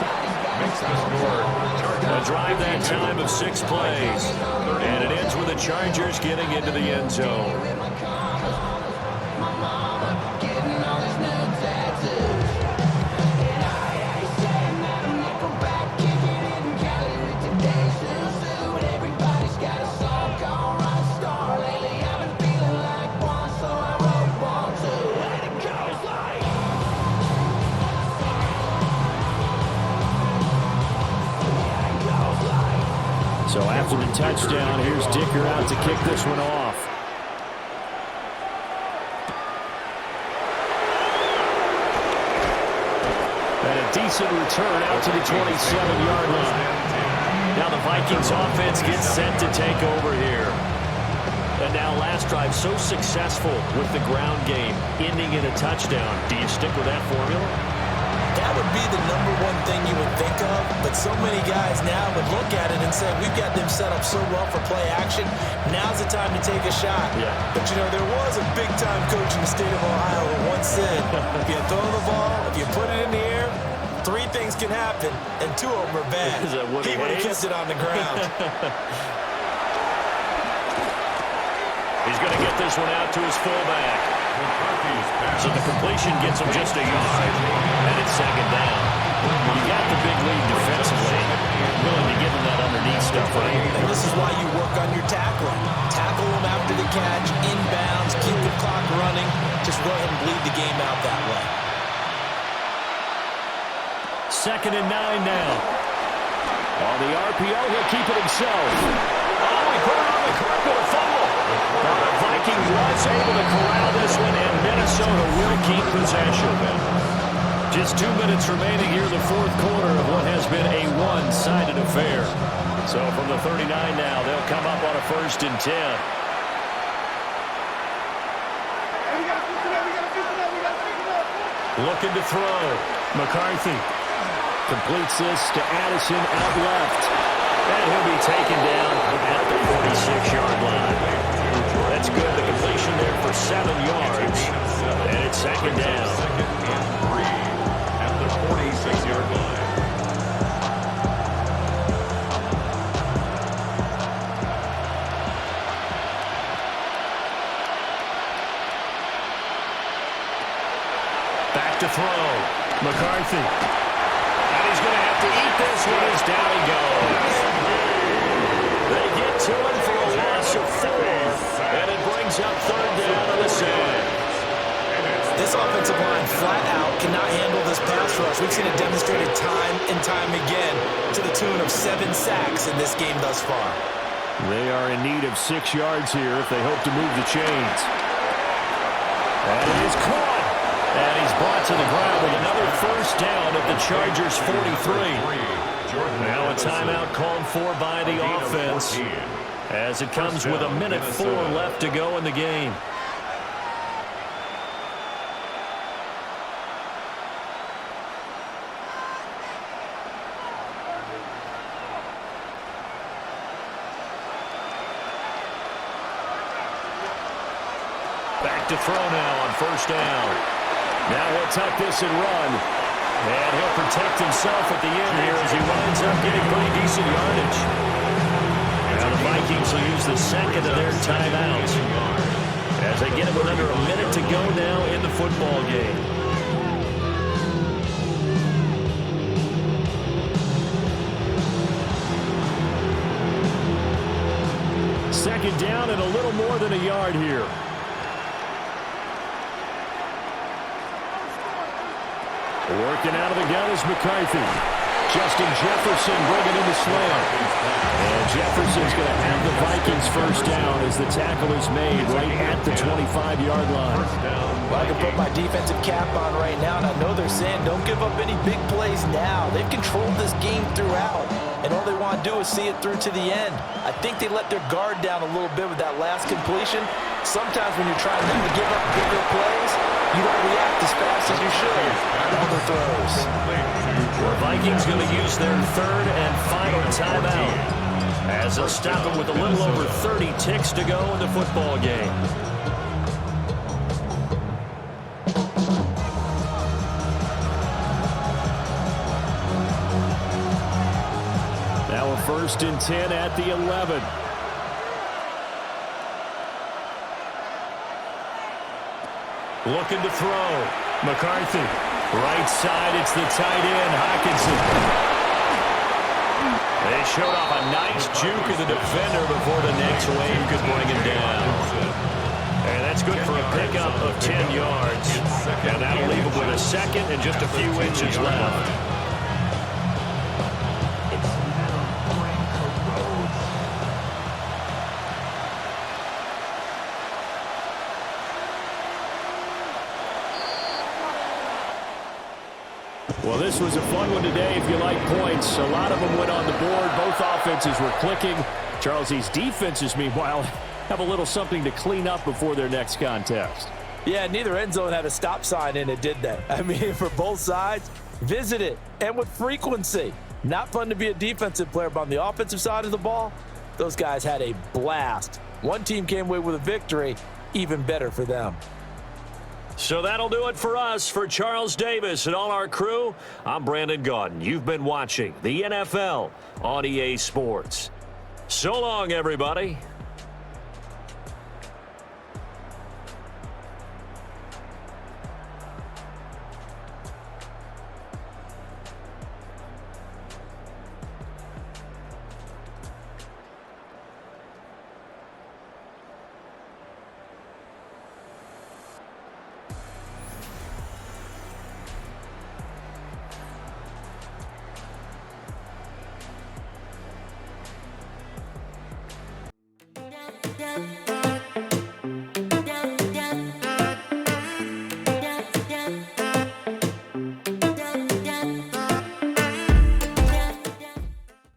A drive that time of 6 plays. And it ends with the Chargers getting into the end zone. yards and a touchdown. Here's Dicker out to kick this one off. And a decent return out to the 27-yard line. Now the Vikings offense gets set to take over here. And now last drive so successful with the ground game, ending in a touchdown. Do you stick with that formula? That would be the number one thing you would think of, but so many guys now would look at it and say, we've got them set up so well for play action, now's the time to take a shot. Yeah. But, you know, there was a big-time coach in the state of Ohio who once said, if you throw the ball, if you put it in the air, 3 things can happen, and 2 of them are bad. He would have kept it on the ground. He's going to get this one out to his fullback. So the completion gets him just a yard, and it's second down. You got the big lead defensively. Willing to give him that underneath stuff, right? And this is why you work on your tackling. Tackle them after the catch, inbounds, keep the clock running. Just go ahead and bleed the game out that way. 2nd and 9 now. On the RPO, he'll keep it himself. Oh, he put it on the curve with a fumble. The Viking was able to corral this one, and Minnesota will keep possession. Just 2 minutes remaining here in the 4th quarter of what has been a one-sided affair. So from the 39 now, they'll come up on a 1st and 10. Looking to throw. McCarthy completes this to Addison out left. And he'll be taken down at the 46-yard line. That's good. The completion there for 7 yards. And it's second down. Second and 3 at the 46-yard line. Back to throw. McCarthy. And he's going to have to eat this one as down he goes. They get to him for a loss of 4. And it brings up 3rd down on the side. This offensive line flat out cannot handle this pass rush. We've seen it demonstrated time and time again to the tune of 7 sacks in this game thus far. They are in need of 6 yards here if they hope to move the chains. And it is caught. And he's brought to the ground with another 1st down at the Chargers' 43. Now a timeout called for by the offense as it comes with 1:04 left to go in the game. Back to throw now on 1st down. Now he'll tuck this and run. And he'll protect himself at the end here as he winds up getting pretty decent yardage. Now the Vikings will use the 2nd of their timeouts as they get it with under a minute to go now in the football game. Second down and a little more than a yard here. Working out of the gun is McCarthy. Justin Jefferson bringing in the slam. And Jefferson's going to have the Vikings 1st down as the tackle is made right at the 25-yard line. Well, I can put my defensive cap on right now, and I know they're saying don't give up any big plays now. They've controlled this game throughout, and all they want to do is see it through to the end. I think they let their guard down a little bit with that last completion. Sometimes when you're trying not to give up bigger plays, you don't react as fast as you should on the throws. The Vikings going to use their 3rd and final timeout as they'll stop it with a little over 30 ticks to go in the football game. Now a 1st and 10 at the 11. Looking to throw. McCarthy. Right side, it's the tight end, Hockenson. They showed off a nice juke of the defender before the next wave could bring him down. And that's good for a pickup of 10 yards. And that'll leave him with a 2nd and just a few inches left. Well, this was a fun one today if you like points. A lot of them went on the board. Both offenses were clicking. Charles, these defenses, meanwhile, have a little something to clean up before their next contest. Yeah, neither end zone had a stop sign in it, did they? I mean, for both sides, visit it, and with frequency. Not fun to be a defensive player, but on the offensive side of the ball, those guys had a blast. One team came away with a victory, even better for them. So that'll do it for us. For Charles Davis and all our crew, I'm Brandon Gaudin. You've been watching the NFL on EA Sports. So long, everybody. Yeah.